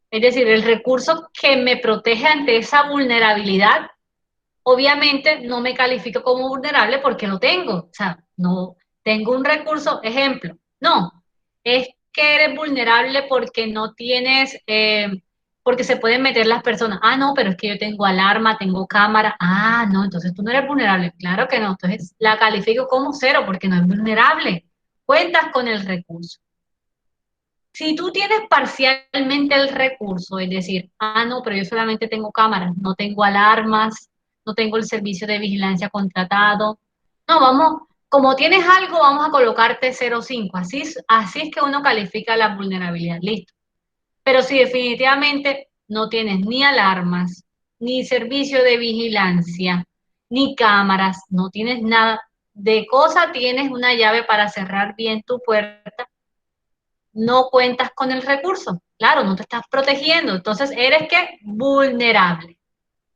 es decir, el recurso que me protege ante esa vulnerabilidad, obviamente no me califico como vulnerable porque lo tengo. O sea, no tengo un recurso, ejemplo, no, es que eres vulnerable porque no tienes, porque se pueden meter las personas. Ah, no, pero es que yo tengo alarma, tengo cámara. Ah, no, entonces tú no eres vulnerable. Claro que no, entonces la califico como 0 porque no es vulnerable. Cuentas con el recurso. Si tú tienes parcialmente el recurso, es decir, ah, no, pero yo solamente tengo cámaras, no tengo alarmas, no tengo el servicio de vigilancia contratado. No, vamos, como tienes algo, vamos a colocarte 0,5. Así es que uno califica la vulnerabilidad, listo. Pero si definitivamente no tienes ni alarmas, ni servicio de vigilancia, ni cámaras, no tienes nada de cosa, tienes una llave para cerrar bien tu puerta, no cuentas con el recurso. Claro, no te estás protegiendo. Entonces, eres ¿qué? Vulnerable.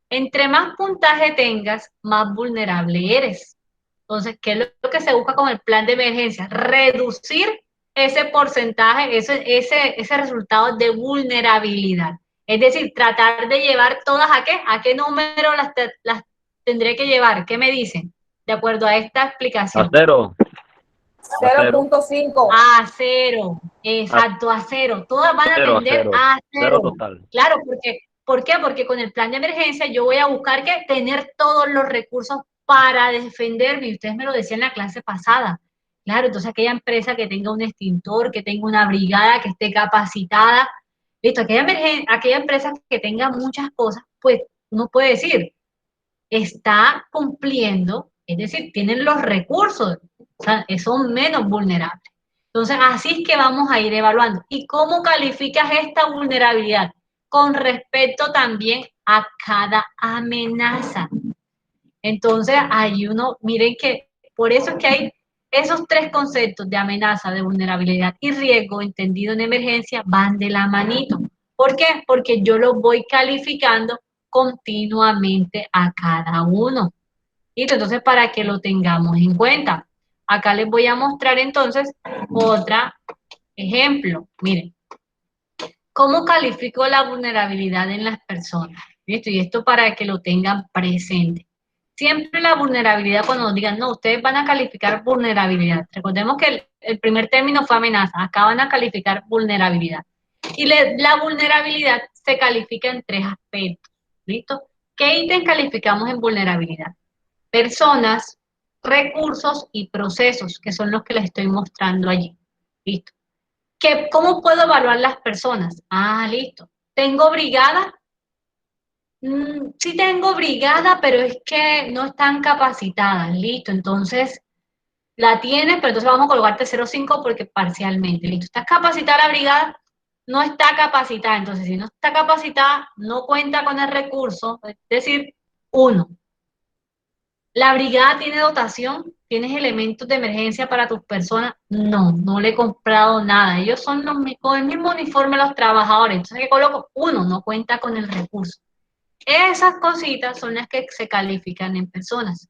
Entre más puntaje tengas, más vulnerable eres. Entonces, ¿qué es lo que se busca con el plan de emergencia? Reducir ese porcentaje, ese resultado de vulnerabilidad. Es decir, tratar de llevar todas ¿a qué número las tendré que llevar? ¿Qué me dicen? De acuerdo a esta A explicación. cero. A cero. 0.5. A cero, exacto, a cero. Todas van a Cero, a tender cero. a Cero cero. total. Claro, ¿por qué? Porque con el plan de emergencia yo voy a buscar que tener todos los recursos para defenderme. Y ustedes me lo decían en la clase pasada. Claro, entonces aquella empresa que tenga un extintor, que tenga una brigada, que esté capacitada, listo, aquella empresa que tenga muchas cosas, pues uno puede decir, está cumpliendo, es decir, tienen los recursos, o sea, son menos vulnerables. Entonces, así es que vamos a ir evaluando. ¿Y cómo calificas esta vulnerabilidad? Con respecto también a cada amenaza. Entonces, hay uno, miren que por eso es que hay esos tres conceptos de amenaza, de vulnerabilidad y riesgo, entendido en emergencia, van de la manito. ¿Por qué? Porque yo los voy calificando continuamente a cada uno. ¿Listo? Entonces, para que lo tengamos en cuenta. Acá les voy a mostrar entonces otro ejemplo. Miren, ¿cómo califico la vulnerabilidad en las personas? ¿Listo? Y esto para que lo tengan presente. Siempre la vulnerabilidad, cuando nos digan, no, ustedes van a calificar vulnerabilidad. Recordemos que el primer término fue amenaza, acá van a calificar vulnerabilidad. Y la vulnerabilidad se califica en tres aspectos. ¿Listo? ¿Qué ítem calificamos en vulnerabilidad? Personas, recursos y procesos, que son los que les estoy mostrando allí. ¿Listo? ¿Cómo puedo evaluar las personas? Ah, listo. ¿Tengo brigada? Sí tengo brigada, pero es que no están capacitadas. Listo, entonces la tienes, pero entonces vamos a colocarte 0,5 porque parcialmente. Listo, ¿estás capacitada la brigada? No está capacitada. Entonces, si no está capacitada, no cuenta con el recurso, es decir, 1. ¿La brigada tiene dotación? ¿Tienes elementos de emergencia para tus personas? No, no le he comprado nada. Ellos son con el mismo uniforme los trabajadores. Entonces, ¿qué coloco? 1, no cuenta con el recurso. Esas cositas son las que se califican en personas.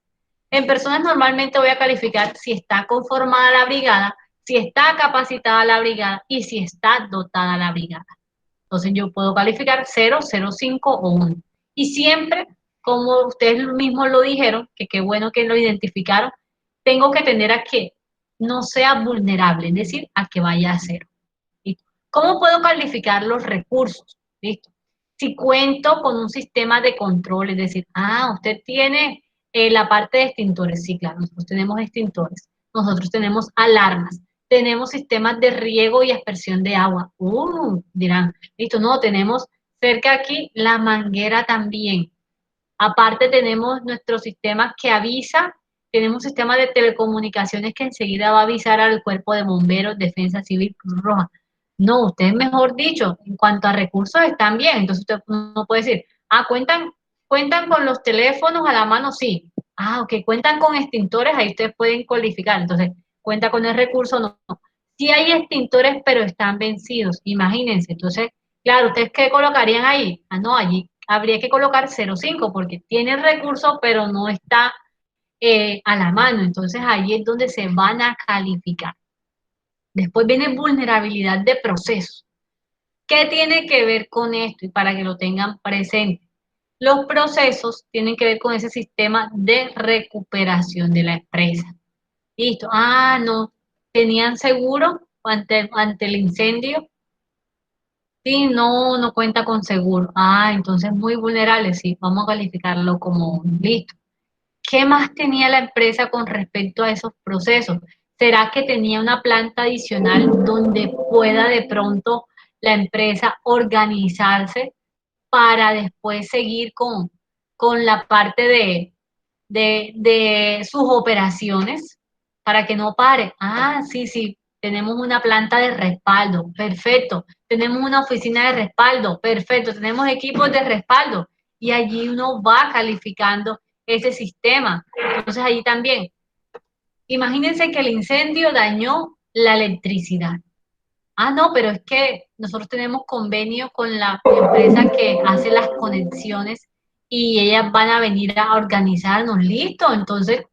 En personas normalmente voy a calificar si está conformada la brigada, si está capacitada la brigada y si está dotada la brigada. Entonces yo puedo calificar 0, 0,5 o 1. Y siempre, como ustedes mismos lo dijeron, que qué bueno que lo identificaron, tengo que tener a que no sea vulnerable, es decir, a que vaya a 0. ¿Listo? ¿Cómo puedo calificar los recursos? ¿Listo? Si cuento con un sistema de control, es decir, usted tiene la parte de extintores, sí, claro, nosotros tenemos extintores, nosotros tenemos alarmas, tenemos sistemas de riego y aspersión de agua. Dirán, listo, no, tenemos cerca aquí la manguera también. Aparte tenemos nuestro sistema que avisa, tenemos un sistema de telecomunicaciones que enseguida va a avisar al cuerpo de bomberos, defensa civil, Cruz Roja. No, ustedes mejor dicho, en cuanto a recursos están bien, entonces usted no puede decir, cuentan con los teléfonos a la mano, sí. Ok, cuentan con extintores, ahí ustedes pueden cualificar, entonces, cuenta con el recurso, no. Sí hay extintores, pero están vencidos, imagínense, entonces, claro, ¿ustedes qué colocarían ahí? No, allí habría que colocar 0,5 porque tiene el recurso, pero no está a la mano, entonces ahí es donde se van a calificar. Después viene vulnerabilidad de procesos. ¿Qué tiene que ver con esto? Y para que lo tengan presente. Los procesos tienen que ver con ese sistema de recuperación de la empresa. Listo. No. ¿Tenían seguro ante el incendio? Sí, no cuenta con seguro. Entonces muy vulnerable. Sí, vamos a calificarlo como listo. ¿Qué más tenía la empresa con respecto a esos procesos? ¿Será que tenía una planta adicional donde pueda de pronto la empresa organizarse para después seguir con la parte de sus operaciones para que no pare? Sí, tenemos una planta de respaldo, perfecto. Tenemos una oficina de respaldo, perfecto. Tenemos equipos de respaldo y allí uno va calificando ese sistema. Entonces allí también, imagínense que el incendio dañó la electricidad. No, pero es que nosotros tenemos convenio con la empresa que hace las conexiones y ellas van a venir a organizarnos, listo. Entonces,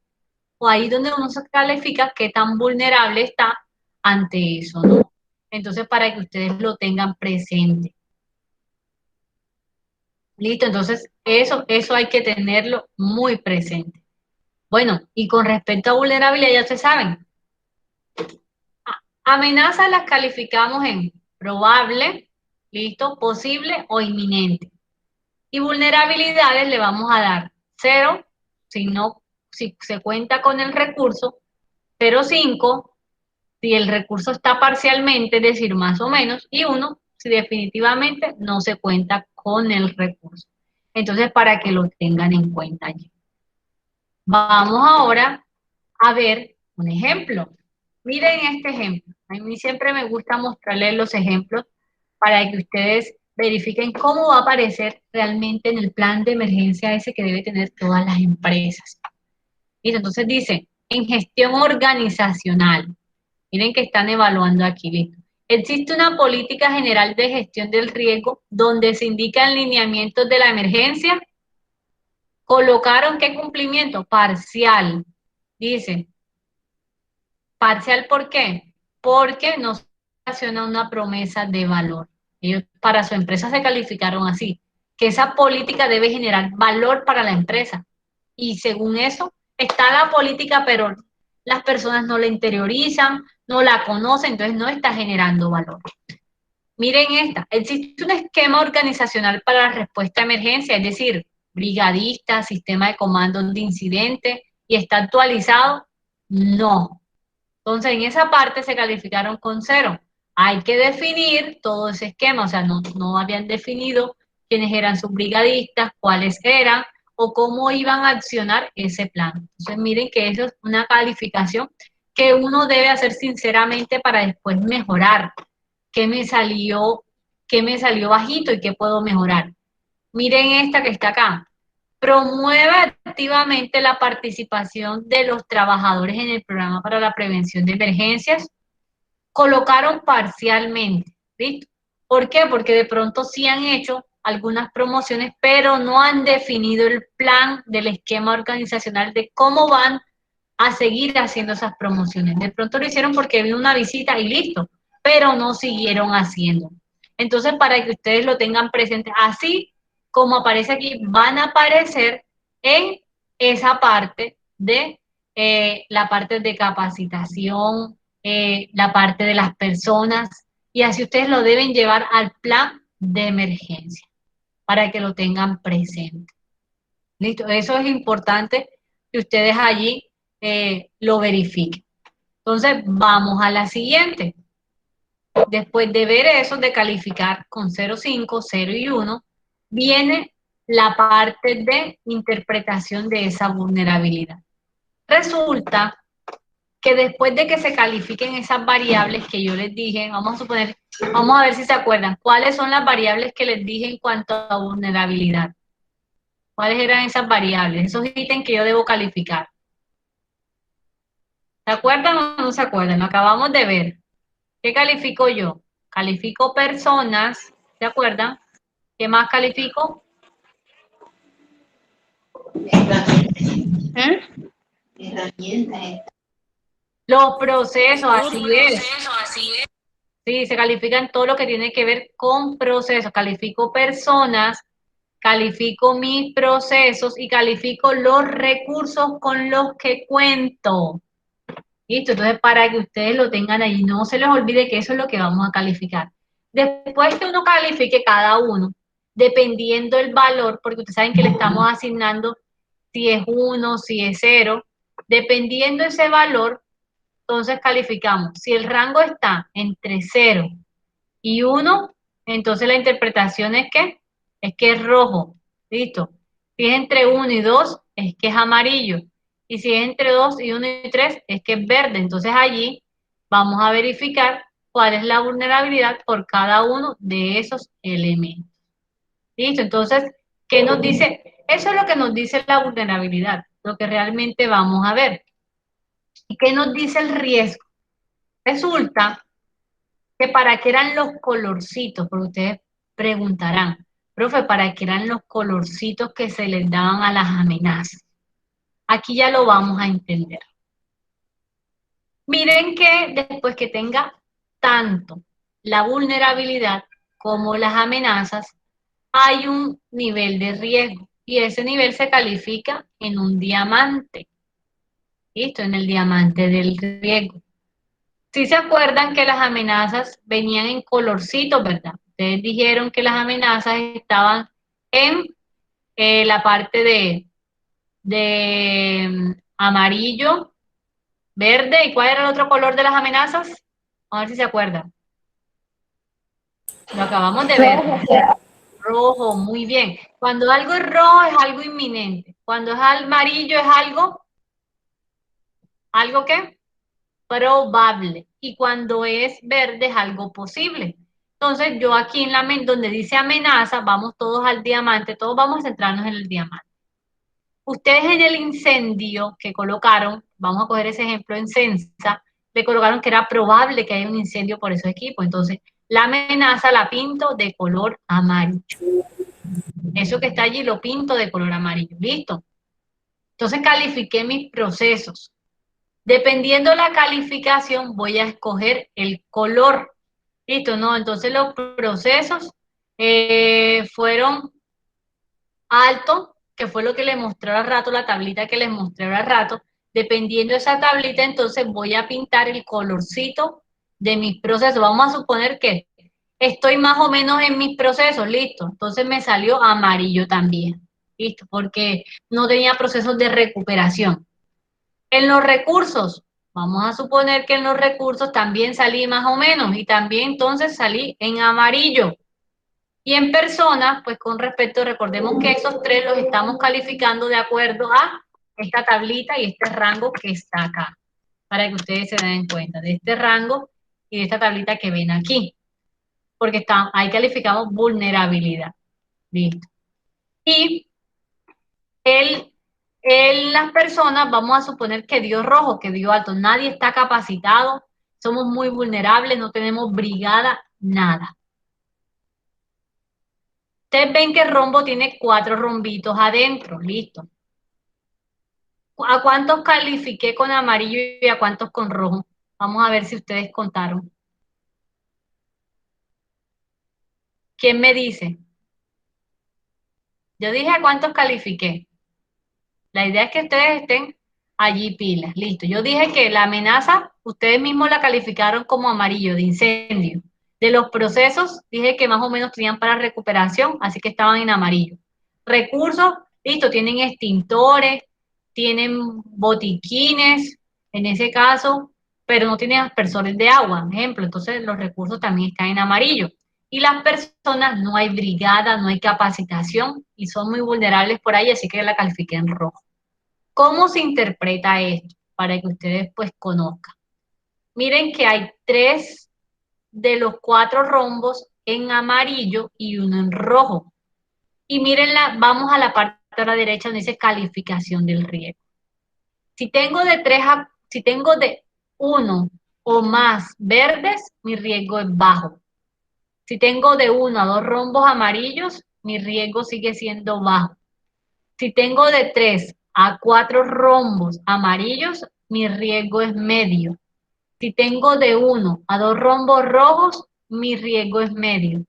o ahí donde uno se califica qué tan vulnerable está ante eso, ¿no? Entonces, para que ustedes lo tengan presente. Listo, entonces eso hay que tenerlo muy presente. Bueno, y con respecto a vulnerabilidad, ya ustedes saben, amenazas las calificamos en probable, listo, posible o inminente. Y vulnerabilidades le vamos a dar 0 si se cuenta con el recurso, 0,5 si el recurso está parcialmente, es decir, más o menos, y 1 si definitivamente no se cuenta con el recurso. Entonces, para que lo tengan en cuenta allí. Vamos ahora a ver un ejemplo. Miren este ejemplo. A mí siempre me gusta mostrarles los ejemplos para que ustedes verifiquen cómo va a aparecer realmente en el plan de emergencia ese que debe tener todas las empresas. Y entonces dice, en gestión organizacional. Miren que están evaluando aquí, listo. Existe una política general de gestión del riesgo donde se indican lineamientos de la emergencia. Colocaron qué cumplimiento parcial. Dice, parcial, ¿por qué? Porque no se relaciona una promesa de valor. Ellos para su empresa se calificaron así, que esa política debe generar valor para la empresa. Y según eso, está la política, pero las personas no la interiorizan, no la conocen, entonces no está generando valor. Miren esta, existe un esquema organizacional para la respuesta a emergencia, es decir, brigadista, sistema de comandos de incidente, y está actualizado. No. Entonces, en esa parte se calificaron con 0. Hay que definir todo ese esquema, o sea, no habían definido quiénes eran sus brigadistas, cuáles eran, o cómo iban a accionar ese plan. Entonces, miren que eso es una calificación que uno debe hacer sinceramente para después mejorar. ¿Qué me salió bajito y qué puedo mejorar? Miren esta que está acá. Promueve activamente la participación de los trabajadores en el programa para la prevención de emergencias. Colocaron parcialmente, ¿listo? ¿Por qué? Porque de pronto sí han hecho algunas promociones, pero no han definido el plan del esquema organizacional de cómo van a seguir haciendo esas promociones. De pronto lo hicieron porque vino una visita y listo, pero no siguieron haciendo. Entonces, para que ustedes lo tengan presente, así como aparece aquí, van a aparecer en esa parte de la parte de capacitación, la parte de las personas, y así ustedes lo deben llevar al plan de emergencia, para que lo tengan presente. ¿Listo? Eso es importante que ustedes allí lo verifiquen. Entonces, vamos a la siguiente. Después de ver eso, de calificar con 0,5, 0 y 1, viene la parte de interpretación de esa vulnerabilidad. Resulta que después de que se califiquen esas variables que yo les dije, vamos a ver si se acuerdan, ¿cuáles son las variables que les dije en cuanto a vulnerabilidad? ¿Cuáles eran esas variables? Esos ítems que yo debo calificar. ¿Se acuerdan o no se acuerdan? Lo acabamos de ver. ¿Qué califico yo? Califico personas, ¿se acuerdan? ¿Qué más califico? Los procesos, así es. Sí, se califican todo lo que tiene que ver con procesos. Califico personas, califico mis procesos y califico los recursos con los que cuento. Listo, entonces para que ustedes lo tengan ahí, no se les olvide que eso es lo que vamos a calificar. Después que uno califique cada uno, dependiendo el valor, porque ustedes saben que le estamos asignando si es 1, si es 0, dependiendo ese valor, entonces calificamos. Si el rango está entre 0 y 1, entonces la interpretación es que es rojo, listo. Si es entre 1 y 2, es que es amarillo. Y si es entre 2 y 1 y 3, es que es verde. Entonces allí vamos a verificar cuál es la vulnerabilidad por cada uno de esos elementos. ¿Listo? Entonces, ¿qué nos dice? Eso es lo que nos dice la vulnerabilidad, lo que realmente vamos a ver. ¿Y qué nos dice el riesgo? Resulta que para qué eran los colorcitos, porque ustedes preguntarán, profe, ¿para qué eran los colorcitos que se les daban a las amenazas? Aquí ya lo vamos a entender. Miren que después que tenga tanto la vulnerabilidad como las amenazas, hay un nivel de riesgo y ese nivel se califica en un diamante. ¿Listo? En el diamante del riesgo. Si se acuerdan que las amenazas venían en colorcitos, ¿verdad? Ustedes dijeron que las amenazas estaban en la parte de amarillo, verde, ¿y cuál era el otro color de las amenazas? A ver si se acuerdan. Lo acabamos de ver. Rojo, muy bien. Cuando algo es rojo es algo inminente. Cuando es amarillo es ¿algo qué? Probable. Y cuando es verde es algo posible. Entonces yo aquí en la donde dice amenaza, vamos todos al diamante, todos vamos a centrarnos en el diamante. Ustedes en el incendio que colocaron, vamos a coger ese ejemplo en Sensa, le colocaron que era probable que haya un incendio por esos equipos. Entonces, la amenaza la pinto de color amarillo. Eso que está allí lo pinto de color amarillo. ¿Listo? Entonces califiqué mis procesos. Dependiendo la calificación, voy a escoger el color. ¿Listo? ¿No? Entonces los procesos fueron altos, que fue lo que les mostré al rato, la tablita que les mostré al rato. Dependiendo de esa tablita, entonces voy a pintar el colorcito de mis procesos. Vamos a suponer que estoy más o menos en mis procesos, listo. Entonces me salió amarillo también, listo, porque no tenía procesos de recuperación. En los recursos, vamos a suponer que en los recursos también salí más o menos y también entonces salí en amarillo. Y en personas, pues con respecto, recordemos que esos tres los estamos calificando de acuerdo a esta tablita y este rango que está acá, para que ustedes se den cuenta de este rango y de esta tablita que ven aquí, porque ahí calificamos vulnerabilidad. Listo. Y las personas, vamos a suponer que dio rojo, que dio alto. Nadie está capacitado, somos muy vulnerables, no tenemos brigada, nada. Ustedes ven que el rombo tiene 4 rombitos adentro, listo. ¿A cuántos califiqué con amarillo y a cuántos con rojo? Vamos a ver si ustedes contaron. ¿Quién me dice? Yo dije a cuántos califiqué. La idea es que ustedes estén allí pilas, listo. Yo dije que la amenaza, ustedes mismos la calificaron como amarillo, de incendio. De los procesos, dije que más o menos tenían para recuperación, así que estaban en amarillo. Recursos, listo, tienen extintores, tienen botiquines, en ese caso, pero no tienen aspersores de agua, por ejemplo. Entonces los recursos también están en amarillo. Y las personas, no hay brigada, no hay capacitación y son muy vulnerables por ahí, así que la califiqué en rojo. ¿Cómo se interpreta esto? Para que ustedes pues conozcan. Miren que hay 3 de los 4 rombos en amarillo y 1 en rojo. Y mírenla, vamos a la parte de la derecha donde dice calificación del riesgo. Si tengo si tengo de 1 o más verdes, mi riesgo es bajo. Si tengo de 1 a 2 rombos amarillos, mi riesgo sigue siendo bajo. Si tengo de 3 a 4 rombos amarillos, mi riesgo es medio. Si tengo de 1 a 2 rombos rojos, mi riesgo es medio.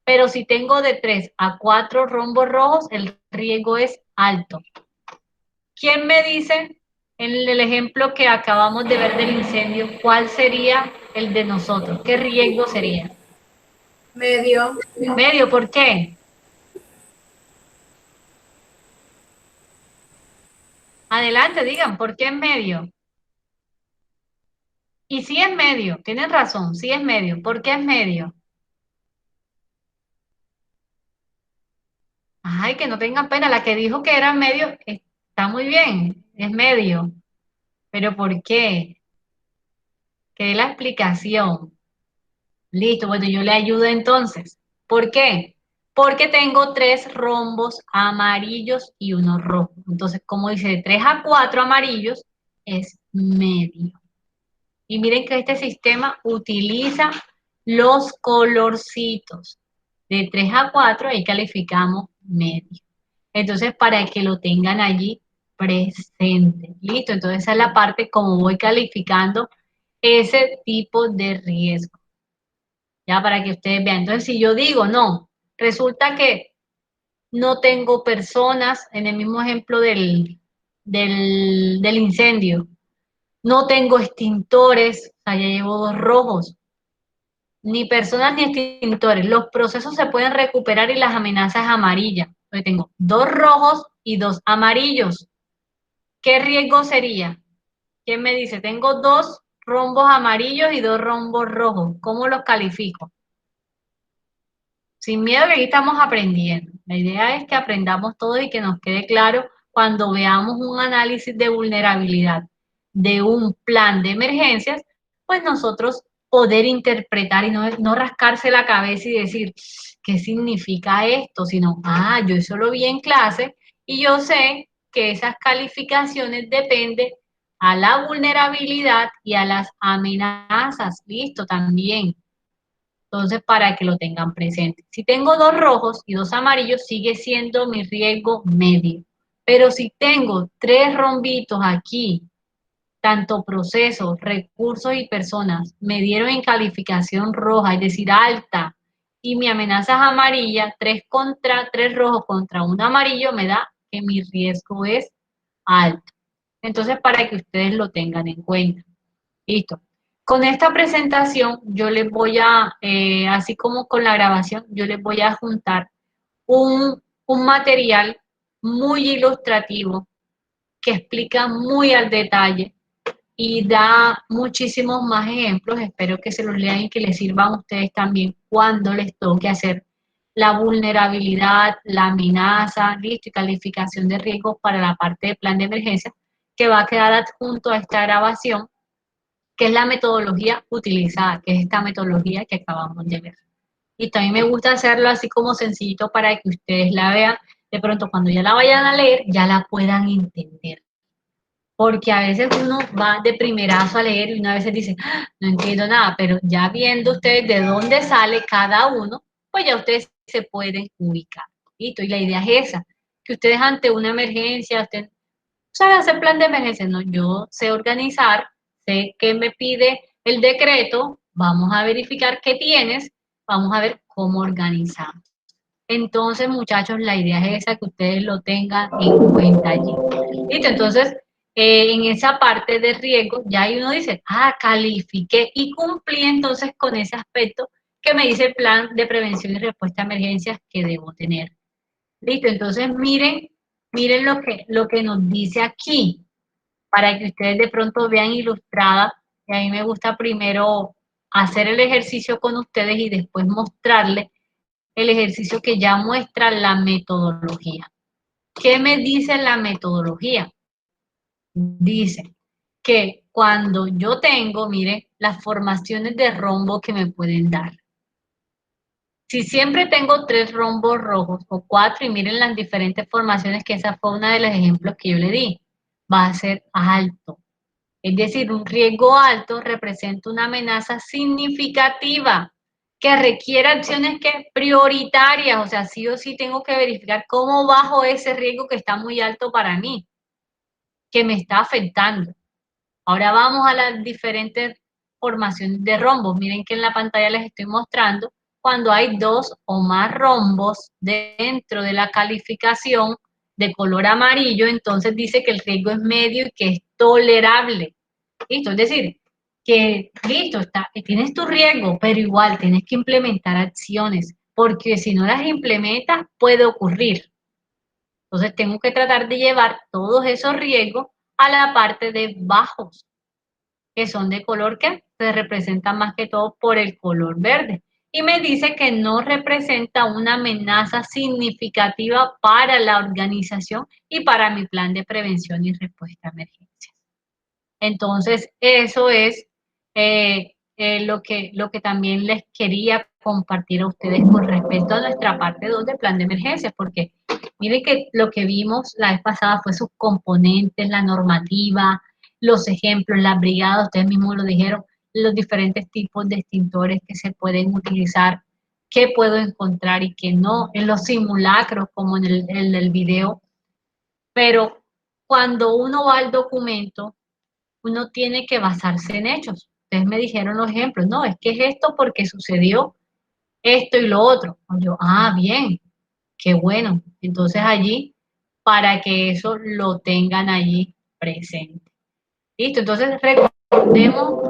Pero si tengo de 3 a 4 rombos rojos, el riesgo es alto. ¿Quién me dice en el ejemplo que acabamos de ver del incendio, cuál sería el de nosotros? ¿Qué riesgo sería? Medio. Medio, ¿por qué? Adelante, digan, ¿por qué es medio? Y sí es medio, tienen razón, sí es medio. ¿Por qué es medio? Ay, que no tengan pena, la que dijo que era medio está muy bien, es medio. ¿Pero por qué? ¿Qué es la explicación? Listo, bueno, yo le ayudo entonces. ¿Por qué? Porque tengo 3 rombos amarillos y 1 rojo. Entonces, como dice, de 3 a 4 amarillos es medio. Y miren que este sistema utiliza los colorcitos. De 3 a 4, ahí calificamos medio. Entonces, para que lo tengan allí presente. Listo, entonces esa es la parte como voy calificando ese tipo de riesgo. Ya para que ustedes vean. Entonces, si yo digo, no, resulta que no tengo personas, en el mismo ejemplo del incendio, no tengo extintores, o sea, ya llevo 2 rojos, ni personas ni extintores. Los procesos se pueden recuperar y las amenazas amarillas. Entonces tengo 2 rojos y 2 amarillos. ¿Qué riesgo sería? ¿Quién me dice? Tengo 2 rombos amarillos y 2 rombos rojos. ¿Cómo los califico? Sin miedo, que aquí estamos aprendiendo. La idea es que aprendamos todo y que nos quede claro cuando veamos un análisis de vulnerabilidad de un plan de emergencias, pues nosotros poder interpretar y no rascarse la cabeza y decir, ¿qué significa esto? Sino, yo eso lo vi en clase y yo sé que esas calificaciones dependen a la vulnerabilidad y a las amenazas. Listo, también. Entonces, para que lo tengan presente. Si tengo 2 rojos y 2 amarillos, sigue siendo mi riesgo medio. Pero si tengo 3 rombitos aquí, tanto procesos, recursos y personas me dieron en calificación roja, es decir, alta, y mi amenaza es amarilla, 3 rojos contra 1 amarillo, me da que mi riesgo es alto. Entonces, para que ustedes lo tengan en cuenta. Listo. Con esta presentación yo les voy a, así como con la grabación, yo les voy a juntar un material muy ilustrativo que explica muy al detalle y da muchísimos más ejemplos. Espero que se los lean y que les sirvan a ustedes también cuando les toque hacer la vulnerabilidad, la amenaza, listo, y calificación de riesgos para la parte de plan de emergencia, que va a quedar adjunto a esta grabación, que es la metodología utilizada, que es esta metodología que acabamos de ver. Y también me gusta hacerlo así como sencillito para que ustedes la vean, de pronto cuando ya la vayan a leer, ya la puedan entender. Porque a veces uno va de primerazo a leer y una vez dice, no entiendo nada, pero ya viendo ustedes de dónde sale cada uno, pues ya ustedes se pueden ubicar. ¿Listo? Y la idea es esa, que ustedes ante una emergencia, ustedes saben hacer plan de emergencia, no, yo sé organizar, sé qué me pide el decreto, vamos a verificar qué tienes, vamos a ver cómo organizamos. Entonces, muchachos, la idea es esa, que ustedes lo tengan en cuenta allí. ¿Listo? Entonces, en esa parte de riesgo, ya ahí uno dice, califiqué y cumplí entonces con ese aspecto que me dice el plan de prevención y respuesta a emergencias que debo tener. Listo, entonces miren lo que nos dice aquí, para que ustedes de pronto vean ilustrada, y a mí me gusta primero hacer el ejercicio con ustedes y después mostrarles el ejercicio que ya muestra la metodología. ¿Qué me dice la metodología? Dice que cuando yo tengo, miren, las formaciones de rombo que me pueden dar. Si siempre tengo 3 rombos rojos o 4, y miren las diferentes formaciones, que esa fue una de los ejemplos que yo le di, va a ser alto. Es decir, un riesgo alto representa una amenaza significativa que requiere acciones prioritarias, o sea, sí o sí tengo que verificar cómo bajo ese riesgo que está muy alto para mí, que me está afectando. Ahora vamos a las diferentes formaciones de rombos. Miren que en la pantalla les estoy mostrando cuando hay 2 o más rombos dentro de la calificación de color amarillo, entonces dice que el riesgo es medio y que es tolerable. ¿Listo? Es decir, que listo, tienes tu riesgo, pero igual tienes que implementar acciones, porque si no las implementas puede ocurrir. Entonces tengo que tratar de llevar todos esos riesgos a la parte de bajos, que son de color que se representan más que todo por el color verde. Y me dice que no representa una amenaza significativa para la organización y para mi plan de prevención y respuesta a emergencias. Entonces, eso es lo que también les quería compartir a ustedes con respecto a nuestra parte 2 de plan de emergencias, porque miren que lo que vimos la vez pasada fue sus componentes, la normativa, los ejemplos, las brigadas, ustedes mismos lo dijeron, los diferentes tipos de extintores que se pueden utilizar, qué puedo encontrar y qué no, en los simulacros como en el video. Pero cuando uno va al documento, uno tiene que basarse en hechos. ustedes me dijeron los ejemplos, no, es que es esto porque sucedió esto y lo otro. Yo, bien, qué bueno. Entonces allí, para que eso lo tengan allí presente. ¿Listo? Entonces recordemos,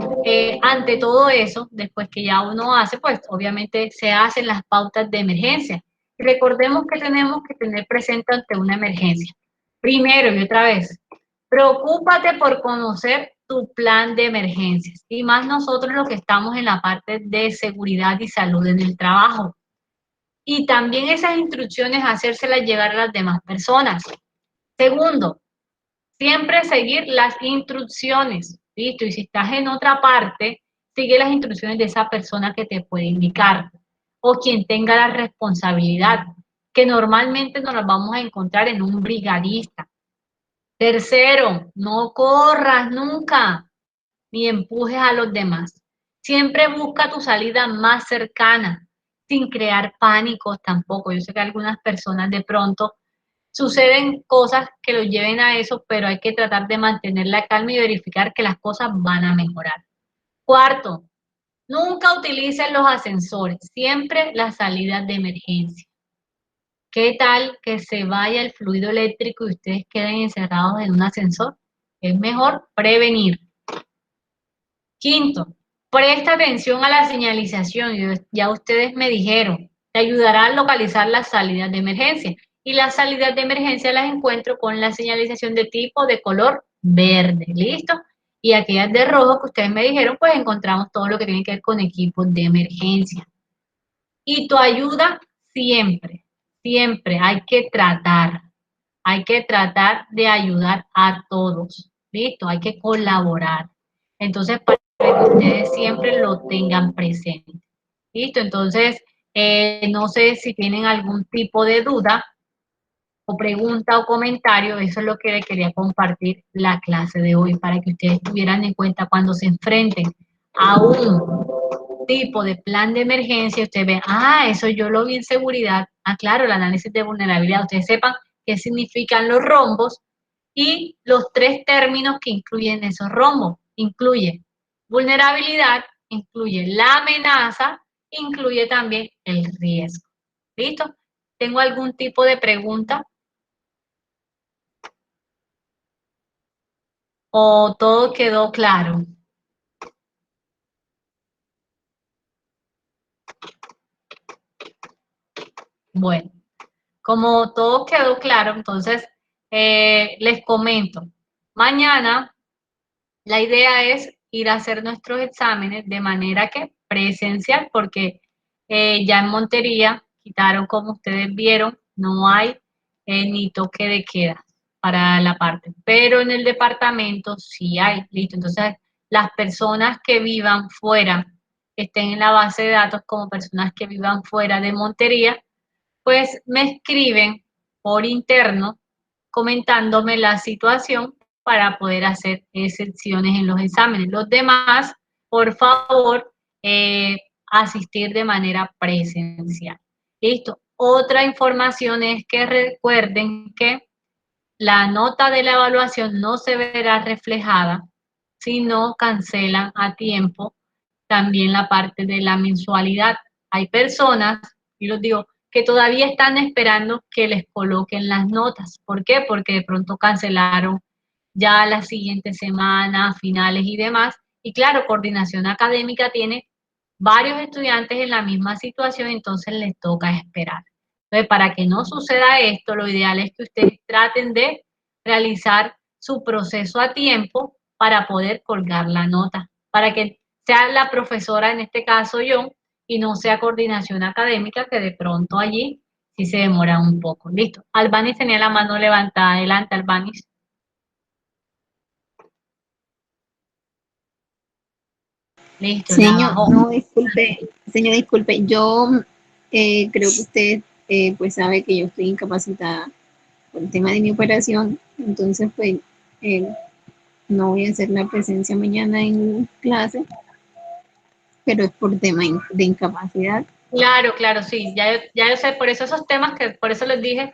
ante todo eso, después que ya uno hace, pues obviamente se hacen las pautas de emergencia. Recordemos que tenemos que tener presente ante una emergencia. Primero y otra vez, preocúpate por conocer tu plan de emergencias. Y más nosotros los que estamos en la parte de seguridad y salud en el trabajo. Y también esas instrucciones hacérselas llegar a las demás personas. Segundo, siempre seguir las instrucciones, ¿listo? Y si estás en otra parte, sigue las instrucciones de esa persona que te puede indicar o quien tenga la responsabilidad, que normalmente nos las vamos a encontrar en un brigadista. Tercero, no corras nunca, ni empujes a los demás. Siempre busca tu salida más cercana, sin crear pánicos tampoco. Yo sé que algunas personas de pronto suceden cosas que los lleven a eso, pero hay que tratar de mantener la calma y verificar que las cosas van a mejorar. Cuarto, nunca utilicen los ascensores, siempre las salidas de emergencia. ¿Qué tal que se vaya el fluido eléctrico y ustedes queden encerrados en un ascensor? Es mejor prevenir. Quinto, presta atención a la señalización. Ya ustedes me dijeron, te ayudará a localizar las salidas de emergencia. Y las salidas de emergencia las encuentro con la señalización de tipo de color verde, ¿listo? Y aquellas de rojo que ustedes me dijeron, pues encontramos todo lo que tiene que ver con equipos de emergencia. Y tu ayuda siempre, siempre hay que tratar de ayudar a todos, ¿listo? Hay que colaborar. Entonces, para que ustedes siempre lo tengan presente, ¿listo? Entonces, no sé si tienen algún tipo de duda o pregunta o comentario, eso es lo que les quería compartir la clase de hoy, para que ustedes tuvieran en cuenta cuando se enfrenten a un tipo de plan de emergencia, ustedes ven, eso yo lo vi en seguridad, claro, el análisis de vulnerabilidad, ustedes sepan qué significan los rombos y los 3 términos que incluyen esos rombos. Incluye vulnerabilidad, incluye la amenaza, incluye también el riesgo. ¿Listo? ¿Tengo algún tipo de pregunta? ¿O todo quedó claro? Bueno, como todo quedó claro, entonces les comento. Mañana la idea es ir a hacer nuestros exámenes de manera que presencial, porque ya en Montería quitaron, como ustedes vieron, no hay ni toque de queda para la parte, pero en el departamento sí hay, listo. Entonces, las personas que vivan fuera, que estén en la base de datos como personas que vivan fuera de Montería, pues me escriben por interno comentándome la situación para poder hacer excepciones en los exámenes. Los demás, por favor, asistir de manera presencial. Listo. Otra información es que recuerden que la nota de la evaluación no se verá reflejada si no cancelan a tiempo también la parte de la mensualidad. Hay personas, y los digo, que todavía están esperando que les coloquen las notas. ¿Por qué? Porque de pronto cancelaron ya la siguiente semana, finales y demás. Y claro, coordinación académica tiene varios estudiantes en la misma situación, entonces les toca esperar. Entonces, para que no suceda esto, lo ideal es que ustedes traten de realizar su proceso a tiempo para poder colgar la nota, para que sea la profesora, en este caso yo, y no sea coordinación académica, que de pronto allí sí se demora un poco. Listo. Albanis tenía la mano levantada. Adelante, Albanis. Listo, Señor, no, disculpe, yo creo que usted pues sabe que yo estoy incapacitada por el tema de mi operación, entonces pues no voy a hacer la presencia mañana en clase, pero es por tema de incapacidad. Claro, claro, sí, ya yo sé, por eso esos temas que por eso les dije,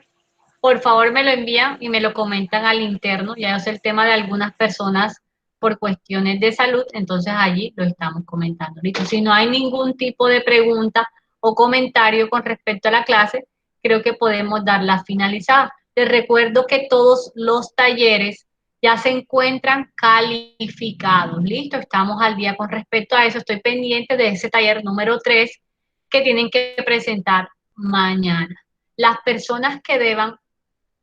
por favor me lo envían y me lo comentan al interno. Ya yo sé el tema de algunas personas por cuestiones de salud, entonces allí lo estamos comentando. ¿Listo? Si no hay ningún tipo de pregunta o comentario con respecto a la clase, creo que podemos darla finalizada. Les recuerdo que todos los talleres ya se encuentran calificados. ¿Listo? Estamos al día con respecto a eso. Estoy pendiente de ese taller número 3 que tienen que presentar mañana. Las personas que deban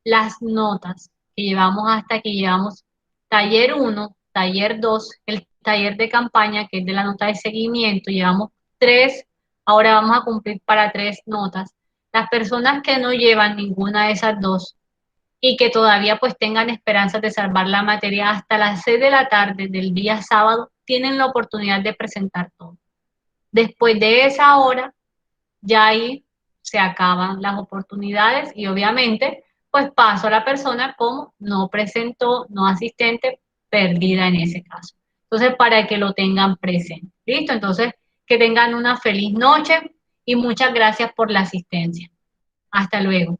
las notas que llevamos hasta aquí, llevamos taller 1, taller 2, el taller de campaña, que es de la nota de seguimiento, llevamos 3, ahora vamos a cumplir para 3 notas. Las personas que no llevan ninguna de esas 2 y que todavía pues tengan esperanzas de salvar la materia hasta las 6 de la tarde del día sábado, tienen la oportunidad de presentar todo. Después de esa hora, ya ahí se acaban las oportunidades y obviamente pues paso a la persona como no presentó, no asistente, perdida en ese caso. Entonces, para que lo tengan presente. ¿Listo? Entonces, que tengan una feliz noche y muchas gracias por la asistencia. Hasta luego.